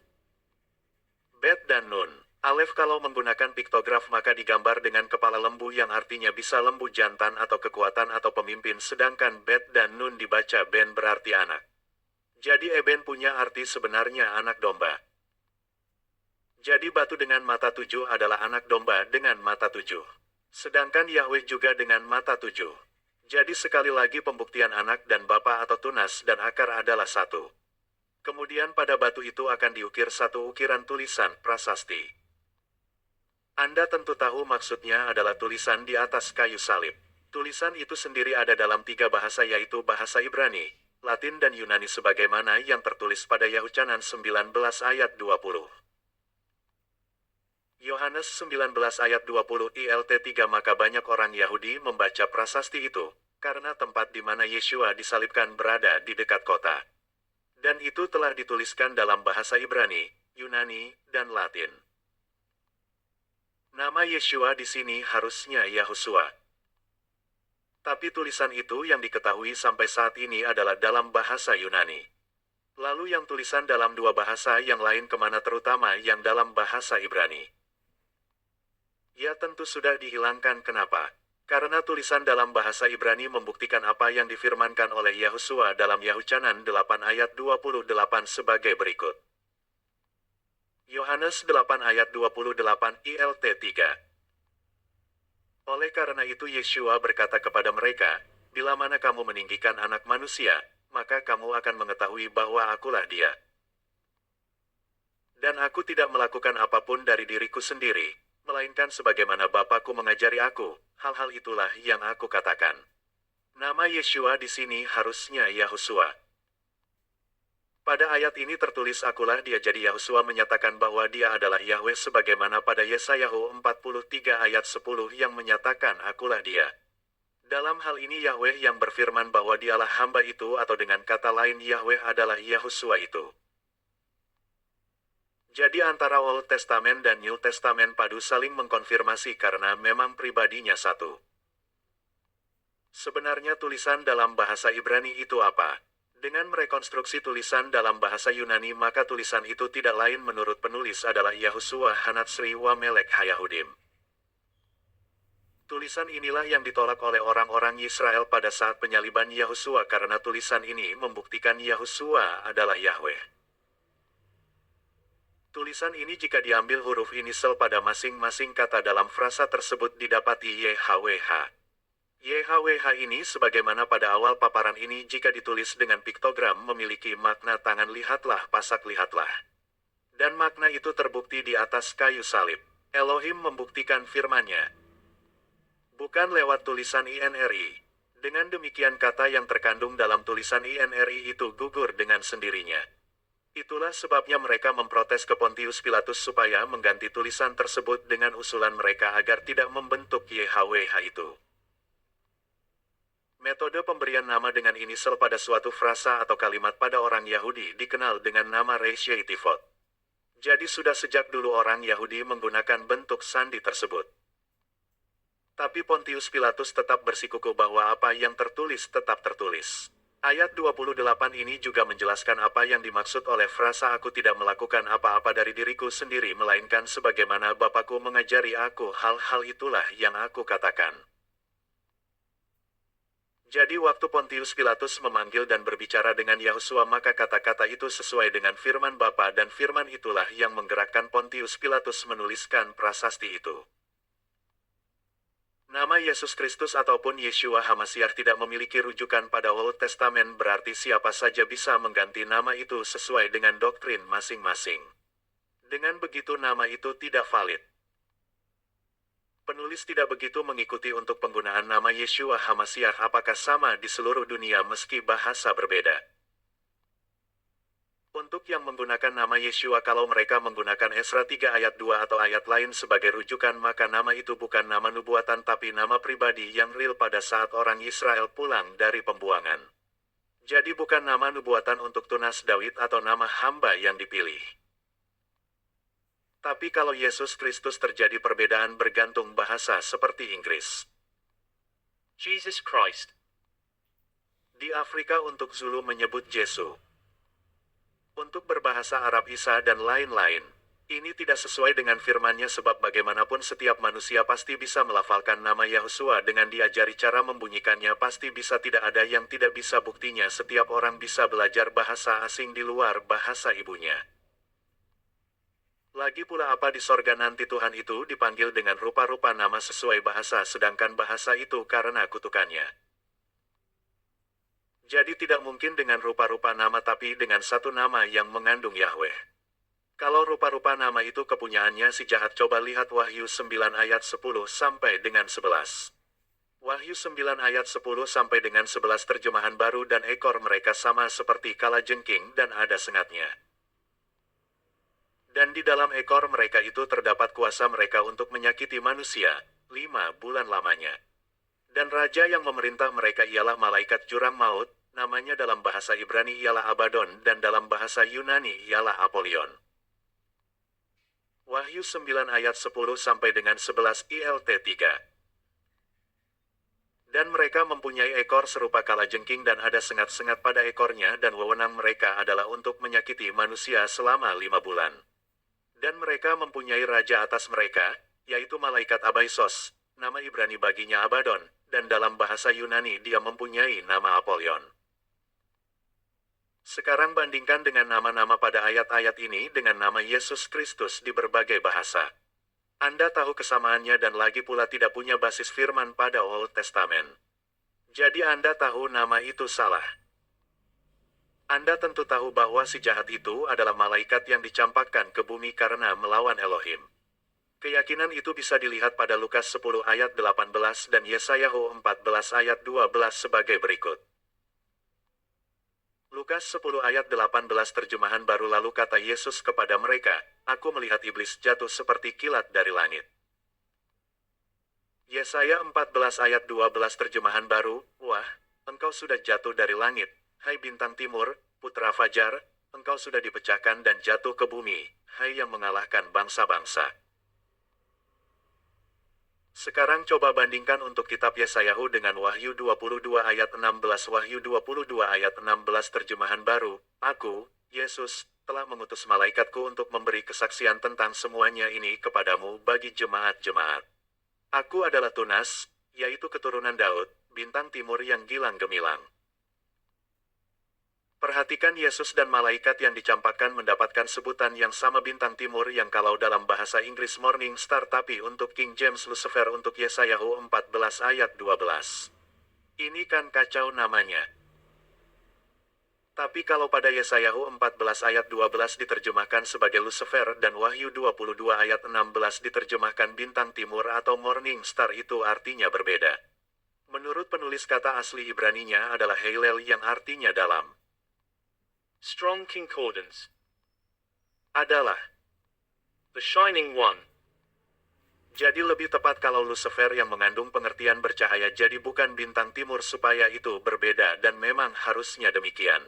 Bet dan Nun. Alef kalau menggunakan piktograf maka digambar dengan kepala lembu yang artinya bisa lembu jantan atau kekuatan atau pemimpin, sedangkan Bet dan Nun dibaca Ben berarti anak. Jadi Eben punya arti sebenarnya anak domba. Jadi batu dengan mata 7 adalah anak domba dengan mata 7. Sedangkan Yahweh juga dengan mata 7. Jadi sekali lagi pembuktian anak dan bapa atau tunas dan akar adalah satu. Kemudian pada batu itu akan diukir satu ukiran tulisan prasasti. Anda tentu tahu maksudnya adalah tulisan di atas kayu salib. Tulisan itu sendiri ada dalam 3 bahasa yaitu bahasa Ibrani, Latin dan Yunani sebagaimana yang tertulis pada Yahucanan 19 ayat 20. Yohanes 19 ayat 20 ILT 3 Maka banyak orang Yahudi membaca prasasti itu, karena tempat di mana Yeshua disalibkan berada di dekat kota. Dan itu telah dituliskan dalam bahasa Ibrani, Yunani, dan Latin. Nama Yeshua di sini harusnya Yahosua. Tapi tulisan itu yang diketahui sampai saat ini adalah dalam bahasa Yunani. Lalu yang tulisan dalam 2 bahasa yang lain kemana, terutama yang dalam bahasa Ibrani? Ya tentu sudah dihilangkan. Kenapa? Karena tulisan dalam bahasa Ibrani membuktikan apa yang difirmankan oleh Yahosua dalam Yahucanan 8 ayat 28 sebagai berikut. Yohanes 8 ayat 28 ILT 3. Oleh karena itu Yeshua berkata kepada mereka, bila mana kamu meninggikan anak manusia, maka kamu akan mengetahui bahwa akulah dia. Dan aku tidak melakukan apapun dari diriku sendiri, melainkan sebagaimana Bapakku mengajari aku, hal-hal itulah yang aku katakan. Nama Yeshua di sini harusnya Yahosua. Pada ayat ini tertulis akulah dia, jadi Yahosua menyatakan bahwa dia adalah Yahweh sebagaimana pada Yesayahu 43 ayat 10 yang menyatakan akulah dia. Dalam hal ini Yahweh yang berfirman bahwa dialah hamba itu, atau dengan kata lain Yahweh adalah Yahosua itu. Jadi antara Old Testament dan New Testament padu saling mengkonfirmasi karena memang pribadinya satu. Sebenarnya tulisan dalam bahasa Ibrani itu apa? Dengan merekonstruksi tulisan dalam bahasa Yunani maka tulisan itu tidak lain menurut penulis adalah Yahosua Hanatsri wa Melek Hayahudim. Tulisan inilah yang ditolak oleh orang-orang Israel pada saat penyaliban Yahosua karena tulisan ini membuktikan Yahosua adalah Yahweh. Tulisan ini jika diambil huruf inisial pada masing-masing kata dalam frasa tersebut didapati YHWH. YHWH ini sebagaimana pada awal paparan ini jika ditulis dengan piktogram memiliki makna tangan lihatlah, pasak lihatlah. Dan makna itu terbukti di atas kayu salib. Elohim membuktikan firman-Nya. Bukan lewat tulisan INRI. Dengan demikian kata yang terkandung dalam tulisan INRI itu gugur dengan sendirinya. Itulah sebabnya mereka memprotes ke Pontius Pilatus supaya mengganti tulisan tersebut dengan usulan mereka agar tidak membentuk YHWH itu. Metode pemberian nama dengan inisial pada suatu frasa atau kalimat pada orang Yahudi dikenal dengan nama Reshetifot. Jadi sudah sejak dulu orang Yahudi menggunakan bentuk sandi tersebut. Tapi Pontius Pilatus tetap bersikukuh bahwa apa yang tertulis tetap tertulis. Ayat 28 ini juga menjelaskan apa yang dimaksud oleh frasa aku tidak melakukan apa-apa dari diriku sendiri melainkan sebagaimana Bapakku mengajari aku, hal-hal itulah yang aku katakan. Jadi waktu Pontius Pilatus memanggil dan berbicara dengan Yahosua maka kata-kata itu sesuai dengan firman Bapa dan firman itulah yang menggerakkan Pontius Pilatus menuliskan prasasti itu. Nama Yesus Kristus ataupun Yeshua HaMasyiach tidak memiliki rujukan pada Old Testament, berarti siapa saja bisa mengganti nama itu sesuai dengan doktrin masing-masing. Dengan begitu nama itu tidak valid. Penulis tidak begitu mengikuti untuk penggunaan nama Yeshua HaMasyiach apakah sama di seluruh dunia meski bahasa berbeda. Untuk yang menggunakan nama Yeshua kalau mereka menggunakan Esra 3 ayat 2 atau ayat lain sebagai rujukan maka nama itu bukan nama nubuatan tapi nama pribadi yang real pada saat orang Israel pulang dari pembuangan. Jadi bukan nama nubuatan untuk tunas Daud atau nama hamba yang dipilih. Tapi kalau Yesus Kristus terjadi perbedaan bergantung bahasa seperti Inggris. Jesus Christ. Di Afrika untuk Zulu menyebut Jesu. Untuk berbahasa Arab Isa dan lain-lain. Ini tidak sesuai dengan firman-Nya sebab bagaimanapun setiap manusia pasti bisa melafalkan nama Yahusua dengan diajari cara membunyikannya pasti bisa tidak ada yang tidak bisa buktinya setiap orang bisa belajar bahasa asing di luar bahasa ibunya. Lagi pula apa di sorga nanti Tuhan itu dipanggil dengan rupa-rupa nama sesuai bahasa sedangkan bahasa itu karena kutukannya. Jadi tidak mungkin dengan rupa-rupa nama tapi dengan satu nama yang mengandung Yahweh. Kalau rupa-rupa nama itu kepunyaannya si jahat coba lihat Wahyu 9 ayat 10 sampai dengan 11. Wahyu 9 ayat 10 sampai dengan 11 terjemahan baru dan ekor mereka sama seperti kalajengking dan ada sengatnya. Dan di dalam ekor mereka itu terdapat kuasa mereka untuk menyakiti manusia, 5 bulan lamanya. Dan raja yang memerintah mereka ialah malaikat jurang maut, namanya dalam bahasa Ibrani ialah Abaddon dan dalam bahasa Yunani ialah Apollyon. Wahyu 9 ayat 10 sampai dengan 11 ILT 3. Dan mereka mempunyai ekor serupa kalajengking dan ada sengat-sengat pada ekornya dan wewenang mereka adalah untuk menyakiti manusia selama 5 bulan. Dan mereka mempunyai raja atas mereka, yaitu malaikat Abaisos, nama Ibrani baginya Abaddon, dan dalam bahasa Yunani dia mempunyai nama Apollyon. Sekarang bandingkan dengan nama-nama pada ayat-ayat ini dengan nama Yesus Kristus di berbagai bahasa. Anda tahu kesamaannya dan lagi pula tidak punya basis firman pada Old Testament. Jadi Anda tahu nama itu salah. Anda tentu tahu bahwa si jahat itu adalah malaikat yang dicampakkan ke bumi karena melawan Elohim. Keyakinan itu bisa dilihat pada Lukas 10 ayat 18 dan Yesayahu 14 ayat 12 sebagai berikut. Lukas 10 ayat 18 terjemahan baru lalu kata Yesus kepada mereka, Aku melihat iblis jatuh seperti kilat dari langit. Yesaya 14 ayat 12 terjemahan baru, Wah, engkau sudah jatuh dari langit, hai bintang timur, putra fajar, engkau sudah dipecahkan dan jatuh ke bumi, hai yang mengalahkan bangsa-bangsa. Sekarang coba bandingkan untuk kitab Yesayahu dengan Wahyu 22 ayat 16 Wahyu 22 ayat 16 terjemahan baru, Aku, Yesus, telah mengutus malaikatku untuk memberi kesaksian tentang semuanya ini kepadamu bagi jemaat-jemaat. Aku adalah Tunas, yaitu keturunan Daud, bintang timur yang gilang gemilang. Perhatikan Yesus dan malaikat yang dicampakkan mendapatkan sebutan yang sama bintang timur yang kalau dalam bahasa Inggris Morning Star tapi untuk King James Lucifer untuk Yesayahu 14 ayat 12. Ini kan kacau namanya. Tapi kalau pada Yesayahu 14 ayat 12 diterjemahkan sebagai Lucifer dan Wahyu 22 ayat 16 diterjemahkan bintang timur atau Morning Star itu artinya berbeda. Menurut penulis kata asli Ibraninya adalah Heilel yang artinya dalam. Strong Concordance. Adalah. The Shining One. Jadi lebih tepat kalau Lucifer yang mengandung pengertian bercahaya jadi bukan bintang timur supaya itu berbeda dan memang harusnya demikian.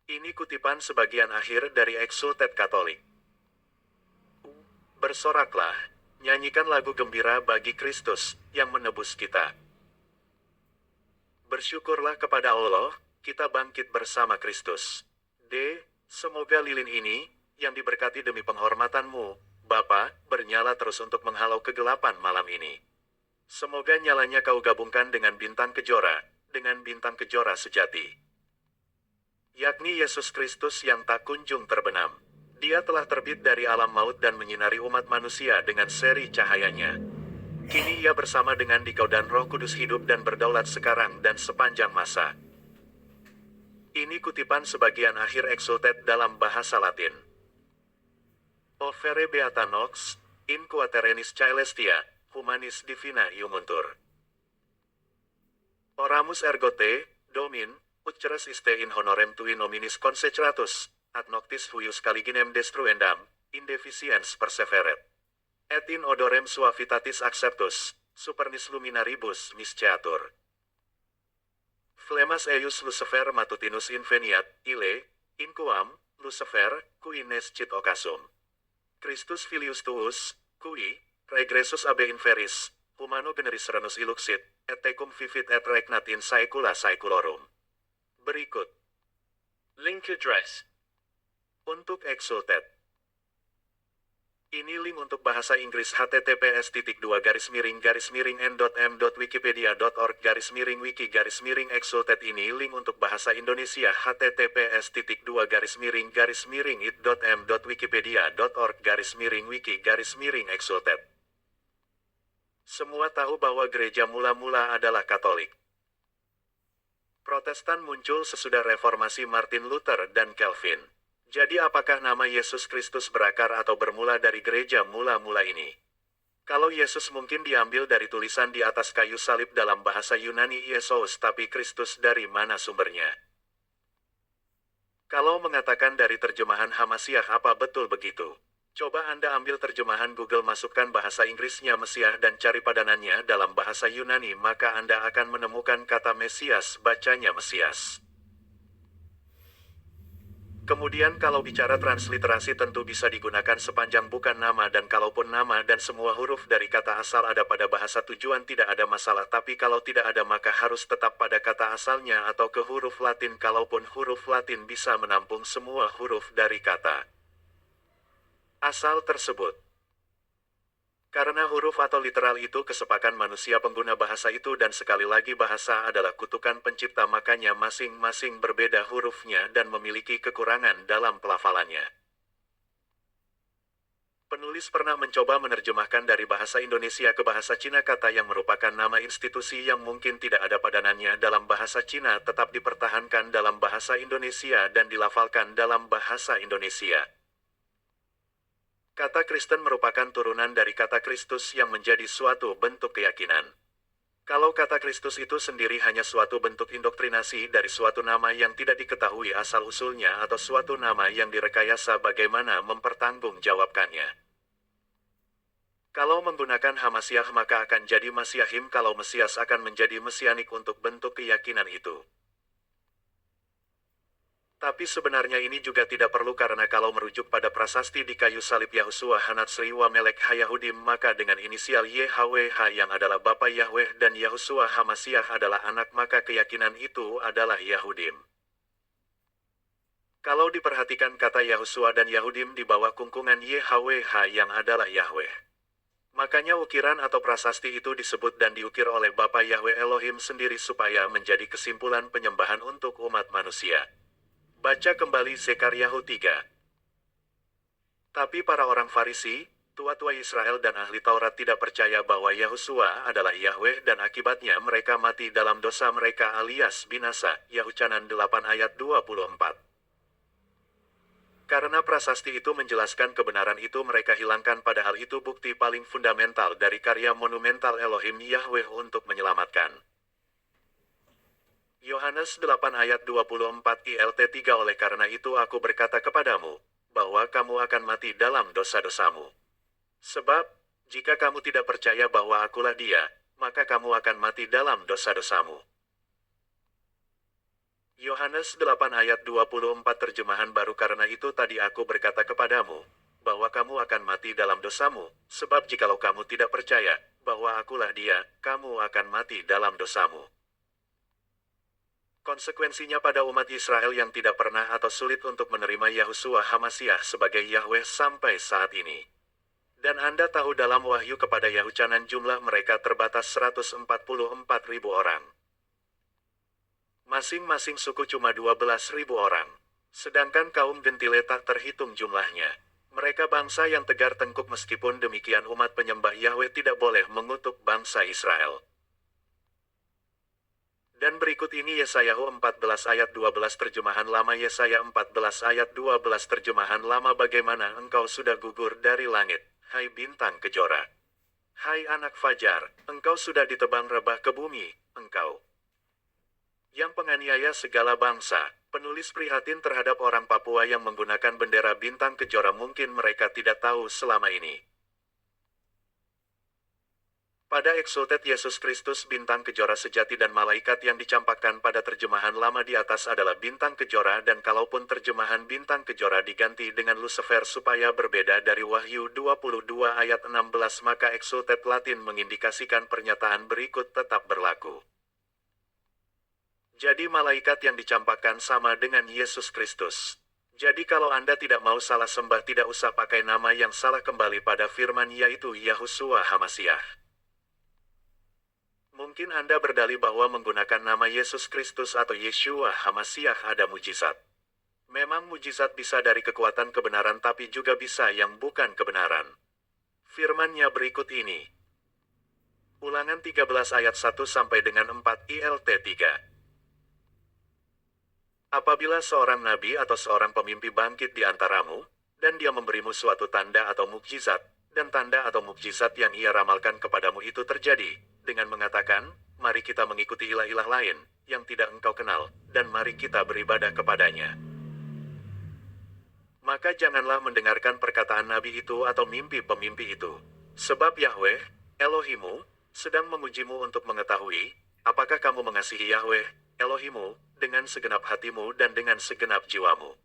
Ini kutipan sebagian akhir dari Exultet Katolik. Bersoraklah, nyanyikan lagu gembira bagi Kristus yang menebus kita. Bersyukurlah kepada Allah, kita bangkit bersama Kristus. D. Semoga lilin ini, yang diberkati demi penghormatanmu, Bapa, bernyala terus untuk menghalau kegelapan malam ini. Semoga nyalanya kau gabungkan dengan bintang kejora sejati. Yakni Yesus Kristus yang tak kunjung terbenam. Dia telah terbit dari alam maut dan menyinari umat manusia dengan seri cahayanya. Kini ia bersama dengan Dikau dan Roh Kudus hidup dan berdaulat sekarang dan sepanjang masa. Ini kutipan sebagian akhir Exultet dalam bahasa Latin. Overe beata nox, in quaterenis caelestia, humanis divina iumuntur. Oramus ergo te, Domin, ut ceres iste in honorem tui nominis consecratus, ad noctis huius caliginem destruendam, indeficiens perseveret. Et in odorem suavitatis acceptus, supernis luminaribus misceatur. Flemas eius Lucifer matutinus inveniat, ille, in quam, Lucifer, cui nescit occasum. Christus filius tuus, cui, regressus abe inferis, humano generis renus iluxit, et tecum vivit et regnat in saecula saeculorum. Berikut. Link address. Untuk Exultet. Ini link untuk bahasa Inggris https://n.m.wikipedia.org/wiki/exultet. Ini link untuk bahasa Indonesia https://it.m.wikipedia.org/wiki/exultet. Semua tahu bahwa gereja mula-mula adalah Katolik. Protestan muncul sesudah reformasi Martin Luther dan Calvin. Jadi apakah nama Yesus Kristus berakar atau bermula dari gereja mula-mula ini? Kalau Yesus mungkin diambil dari tulisan di atas kayu salib dalam bahasa Yunani Iesos, tapi Kristus dari mana sumbernya? Kalau mengatakan dari terjemahan Hamasiah, apa betul begitu? Coba Anda ambil terjemahan Google, masukkan bahasa Inggrisnya Mesias dan cari padanannya dalam bahasa Yunani, maka Anda akan menemukan kata Mesias, bacanya Mesias. Kemudian kalau bicara transliterasi tentu bisa digunakan sepanjang bukan nama, dan kalaupun nama dan semua huruf dari kata asal ada pada bahasa tujuan tidak ada masalah, tapi kalau tidak ada maka harus tetap pada kata asalnya atau ke huruf Latin, kalaupun huruf Latin bisa menampung semua huruf dari kata asal tersebut. Karena huruf atau literal itu kesepakan manusia pengguna bahasa itu, dan sekali lagi bahasa adalah kutukan pencipta, makanya masing-masing berbeda hurufnya dan memiliki kekurangan dalam pelafalannya. Penulis pernah mencoba menerjemahkan dari bahasa Indonesia ke bahasa Cina kata yang merupakan nama institusi yang mungkin tidak ada padanannya dalam bahasa Cina tetap dipertahankan dalam bahasa Indonesia dan dilafalkan dalam bahasa Indonesia. Kata Kristen merupakan turunan dari kata Kristus yang menjadi suatu bentuk keyakinan. Kalau kata Kristus itu sendiri hanya suatu bentuk indoktrinasi dari suatu nama yang tidak diketahui asal-usulnya atau suatu nama yang direkayasa, bagaimana mempertanggungjawabkannya? Kalau menggunakan Hamasiah maka akan jadi Masiahim, kalau Mesias akan menjadi mesianik untuk bentuk keyakinan itu. Tapi sebenarnya ini juga tidak perlu, karena kalau merujuk pada prasasti di kayu salib Yahusua Hanatsri wa Melek Hayahudim, maka dengan inisial YHWH yang adalah Bapa Yahweh dan Yahusua Hamasiah adalah anak, maka keyakinan itu adalah Yahudim. Kalau diperhatikan kata Yahusua dan Yahudim di bawah kungkungan YHWH yang adalah Yahweh. Makanya ukiran atau prasasti itu disebut dan diukir oleh Bapa Yahweh Elohim sendiri supaya menjadi kesimpulan penyembahan untuk umat manusia. Baca kembali Zekaryahu 3. Tapi para orang Farisi, tua-tua Israel dan ahli Taurat tidak percaya bahwa Yahusua adalah Yahweh, dan akibatnya mereka mati dalam dosa mereka alias binasa. Yahucanan 8 ayat 24. Karena prasasti itu menjelaskan kebenaran itu mereka hilangkan, padahal itu bukti paling fundamental dari karya monumental Elohim Yahweh untuk menyelamatkan. Yohanes 8 ayat 24 ILT 3. Oleh karena itu aku berkata kepadamu, bahwa kamu akan mati dalam dosa-dosamu. Sebab, jika kamu tidak percaya bahwa akulah Dia, maka kamu akan mati dalam dosa-dosamu. Yohanes 8 ayat 24 terjemahan baru. Karena itu tadi aku berkata kepadamu, bahwa kamu akan mati dalam dosamu, sebab jikalau kamu tidak percaya bahwa akulah Dia, kamu akan mati dalam dosamu. Konsekuensinya pada umat Israel yang tidak pernah atau sulit untuk menerima Yahusua Hamasiah sebagai Yahweh sampai saat ini. Dan Anda tahu dalam Wahyu kepada Yahucanan jumlah mereka terbatas 144.000 orang. Masing-masing suku cuma 12.000 orang. Sedangkan kaum gentile tak terhitung jumlahnya. Mereka bangsa yang tegar tengkuk, meskipun demikian umat penyembah Yahweh tidak boleh mengutuk bangsa Israel. Dan berikut ini Yesayahu 14 ayat 12 terjemahan lama. Yesaya 14 ayat 12 terjemahan lama. Bagaimana engkau sudah gugur dari langit, hai bintang kejora. Hai anak fajar, engkau sudah ditebang rebah ke bumi, engkau yang penganiaya segala bangsa. Penulis prihatin terhadap orang Papua yang menggunakan bendera bintang kejora, mungkin mereka tidak tahu selama ini. Pada Exalted Yesus Kristus, bintang kejora sejati dan malaikat yang dicampakkan pada terjemahan lama di atas adalah bintang kejora, dan kalaupun terjemahan bintang kejora diganti dengan Lucifer supaya berbeda dari Wahyu 22 ayat 16, maka Exalted Latin mengindikasikan pernyataan berikut tetap berlaku. Jadi malaikat yang dicampakkan sama dengan Yesus Kristus. Jadi kalau Anda tidak mau salah sembah, tidak usah pakai nama yang salah, kembali pada firman yaitu Yahushua HaMashiach. Mungkin Anda berdalih bahwa menggunakan nama Yesus Kristus atau Yeshua HaMashiach ada mujizat. Memang mujizat bisa dari kekuatan kebenaran, tapi juga bisa yang bukan kebenaran. Firman-Nya berikut ini. Ulangan 13 ayat 1 sampai dengan 4 ILT 3. Apabila seorang nabi atau seorang pemimpi bangkit di antaramu, dan dia memberimu suatu tanda atau mukjizat, dan tanda atau mukjizat yang ia ramalkan kepadamu itu terjadi, dengan mengatakan, mari kita mengikuti ilah-ilah lain, yang tidak engkau kenal, dan mari kita beribadah kepadanya. Maka janganlah mendengarkan perkataan nabi itu atau mimpi pemimpi itu. Sebab Yahweh, Elohimu, sedang mengujimu untuk mengetahui, apakah kamu mengasihi Yahweh, Elohimu, dengan segenap hatimu dan dengan segenap jiwamu.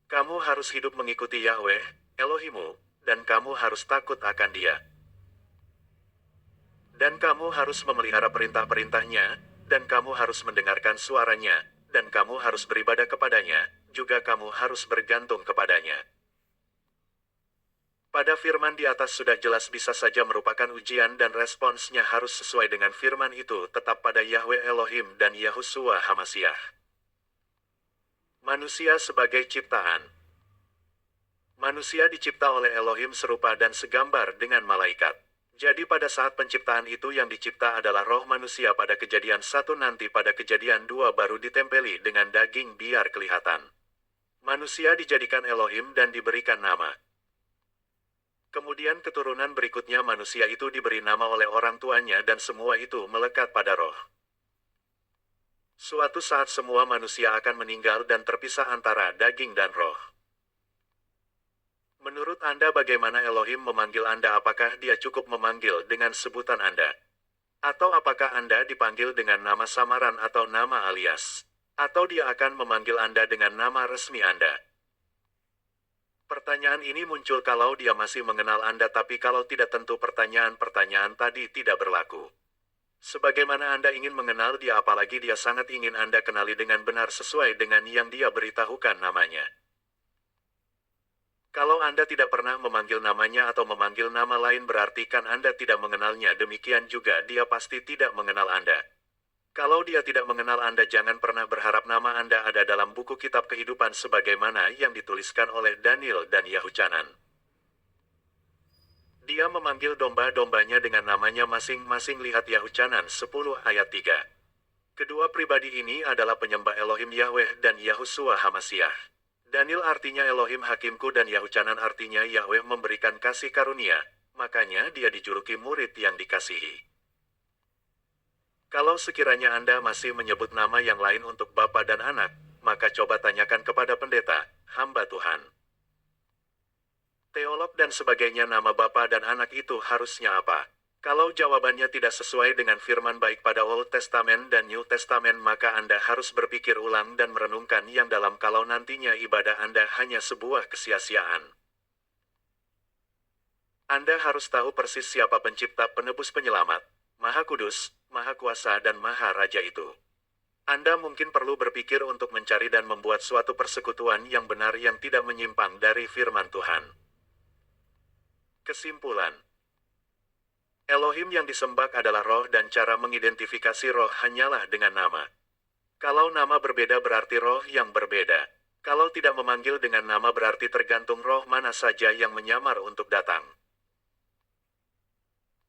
Kamu harus hidup mengikuti Yahweh, Elohimu, dan kamu harus takut akan Dia. Dan kamu harus memelihara perintah-perintahnya, dan kamu harus mendengarkan suaranya, dan kamu harus beribadah kepadanya, juga kamu harus bergantung kepadanya. Pada firman di atas sudah jelas bisa saja merupakan ujian, dan responsnya harus sesuai dengan firman itu, tetap pada Yahweh Elohim dan Yahushua HaMashiach. Manusia sebagai ciptaan. Manusia dicipta oleh Elohim serupa dan segambar dengan malaikat. Jadi pada saat penciptaan itu yang dicipta adalah roh manusia. Pada Kejadian 1, nanti pada Kejadian 2 baru ditempeli dengan daging biar kelihatan. Manusia dijadikan Elohim dan diberikan nama. Kemudian keturunan berikutnya manusia itu diberi nama oleh orang tuanya, dan semua itu melekat pada roh. Suatu saat semua manusia akan meninggal dan terpisah antara daging dan roh. Menurut Anda bagaimana Elohim memanggil Anda? Apakah Dia cukup memanggil dengan sebutan Anda? Atau apakah Anda dipanggil dengan nama samaran atau nama alias? Atau Dia akan memanggil Anda dengan nama resmi Anda? Pertanyaan ini muncul kalau Dia masih mengenal Anda, tapi kalau tidak tentu pertanyaan-pertanyaan tadi tidak berlaku. Sebagaimana Anda ingin mengenal Dia, apalagi Dia sangat ingin Anda kenali dengan benar sesuai dengan yang Dia beritahukan namanya. Kalau Anda tidak pernah memanggil namanya atau memanggil nama lain, berarti kan Anda tidak mengenalnya. Demikian juga Dia pasti tidak mengenal Anda. Kalau Dia tidak mengenal Anda, jangan pernah berharap nama Anda ada dalam buku kitab kehidupan sebagaimana yang dituliskan oleh Daniel dan Yahuchanan. Dia memanggil domba-dombanya dengan namanya masing-masing. Lihat Yahuchanan 10 ayat 3. Kedua pribadi ini adalah penyembah Elohim Yahweh dan Yahushua HaMashiach. Daniel artinya Elohim hakimku, dan Yahuchanan artinya Yahweh memberikan kasih karunia, makanya dia dijuluki murid yang dikasihi. Kalau sekiranya Anda masih menyebut nama yang lain untuk Bapa dan Anak, maka coba tanyakan kepada pendeta, hamba Tuhan, teolog dan sebagainya, nama Bapa dan Anak itu harusnya apa? Kalau jawabannya tidak sesuai dengan firman baik pada Old Testament dan New Testament, maka Anda harus berpikir ulang dan merenungkan yang dalam, kalau nantinya ibadah Anda hanya sebuah kesia-siaan. Anda harus tahu persis siapa pencipta, penebus, penyelamat, Maha Kudus, Maha Kuasa, dan Maha Raja itu. Anda mungkin perlu berpikir untuk mencari dan membuat suatu persekutuan yang benar yang tidak menyimpang dari firman Tuhan. Kesimpulan. Elohim yang disembah adalah roh, dan cara mengidentifikasi roh hanyalah dengan nama. Kalau nama berbeda berarti roh yang berbeda. Kalau tidak memanggil dengan nama berarti tergantung roh mana saja yang menyamar untuk datang.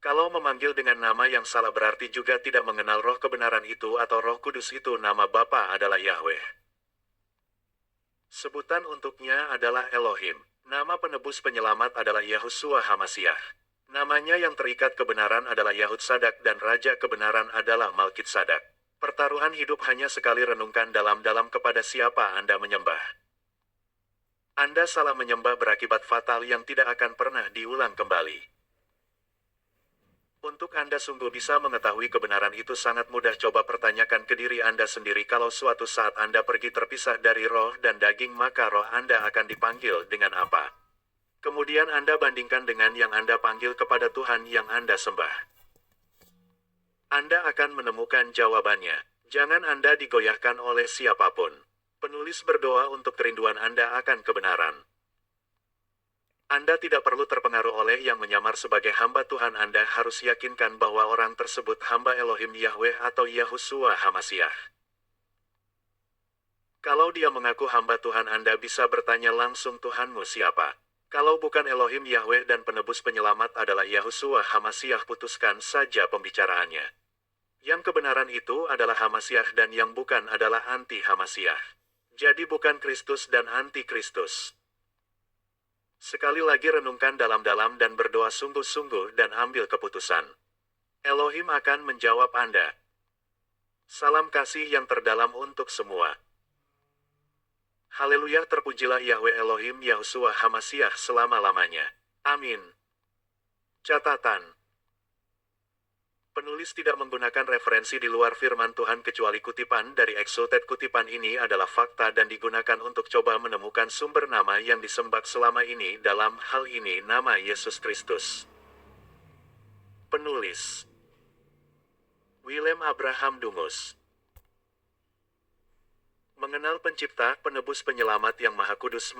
Kalau memanggil dengan nama yang salah berarti juga tidak mengenal roh kebenaran itu atau Roh Kudus itu. Nama Bapa adalah Yahweh. Sebutan untuknya adalah Elohim. Nama penebus penyelamat adalah Yahushua HaMashiach. Namanya yang terikat kebenaran adalah Yahud Sadak, dan Raja kebenaran adalah Malkitsadak. Pertaruhan hidup hanya sekali, renungkan dalam-dalam kepada siapa Anda menyembah. Anda salah menyembah berakibat fatal yang tidak akan pernah diulang kembali. Untuk Anda sungguh bisa mengetahui kebenaran itu sangat mudah. Coba pertanyakan ke diri Anda sendiri, kalau suatu saat Anda pergi terpisah dari roh dan daging, maka roh Anda akan dipanggil dengan apa? Kemudian Anda bandingkan dengan yang Anda panggil kepada Tuhan yang Anda sembah. Anda akan menemukan jawabannya. Jangan Anda digoyahkan oleh siapapun. Penulis berdoa untuk kerinduan Anda akan kebenaran. Anda tidak perlu terpengaruh oleh yang menyamar sebagai hamba Tuhan. Anda harus yakinkan bahwa orang tersebut hamba Elohim Yahweh atau Yahushua HaMashiach. Kalau dia mengaku hamba Tuhan, Anda bisa bertanya langsung, Tuhanmu siapa? Kalau bukan Elohim Yahweh dan penebus penyelamat adalah Yahushua HaMashiach, putuskan saja pembicaraannya. Yang kebenaran itu adalah HaMashiach dan yang bukan adalah anti-HaMashiach. Jadi bukan Kristus dan anti-Kristus. Sekali lagi, renungkan dalam-dalam dan berdoa sungguh-sungguh dan ambil keputusan. Elohim akan menjawab Anda. Salam kasih yang terdalam untuk semua. Haleluya, terpujilah Yahweh Elohim Yahushua HaMashiach selama-lamanya. Amin. Catatan. Penulis tidak menggunakan referensi di luar firman Tuhan kecuali kutipan dari Exulted. Kutipan ini adalah fakta dan digunakan untuk coba menemukan sumber nama yang disembah selama ini, dalam hal ini nama Yesus Kristus. Penulis Willem Abraham Dungus. Mengenal Pencipta, Penebus, Penyelamat yang Maha Kudus.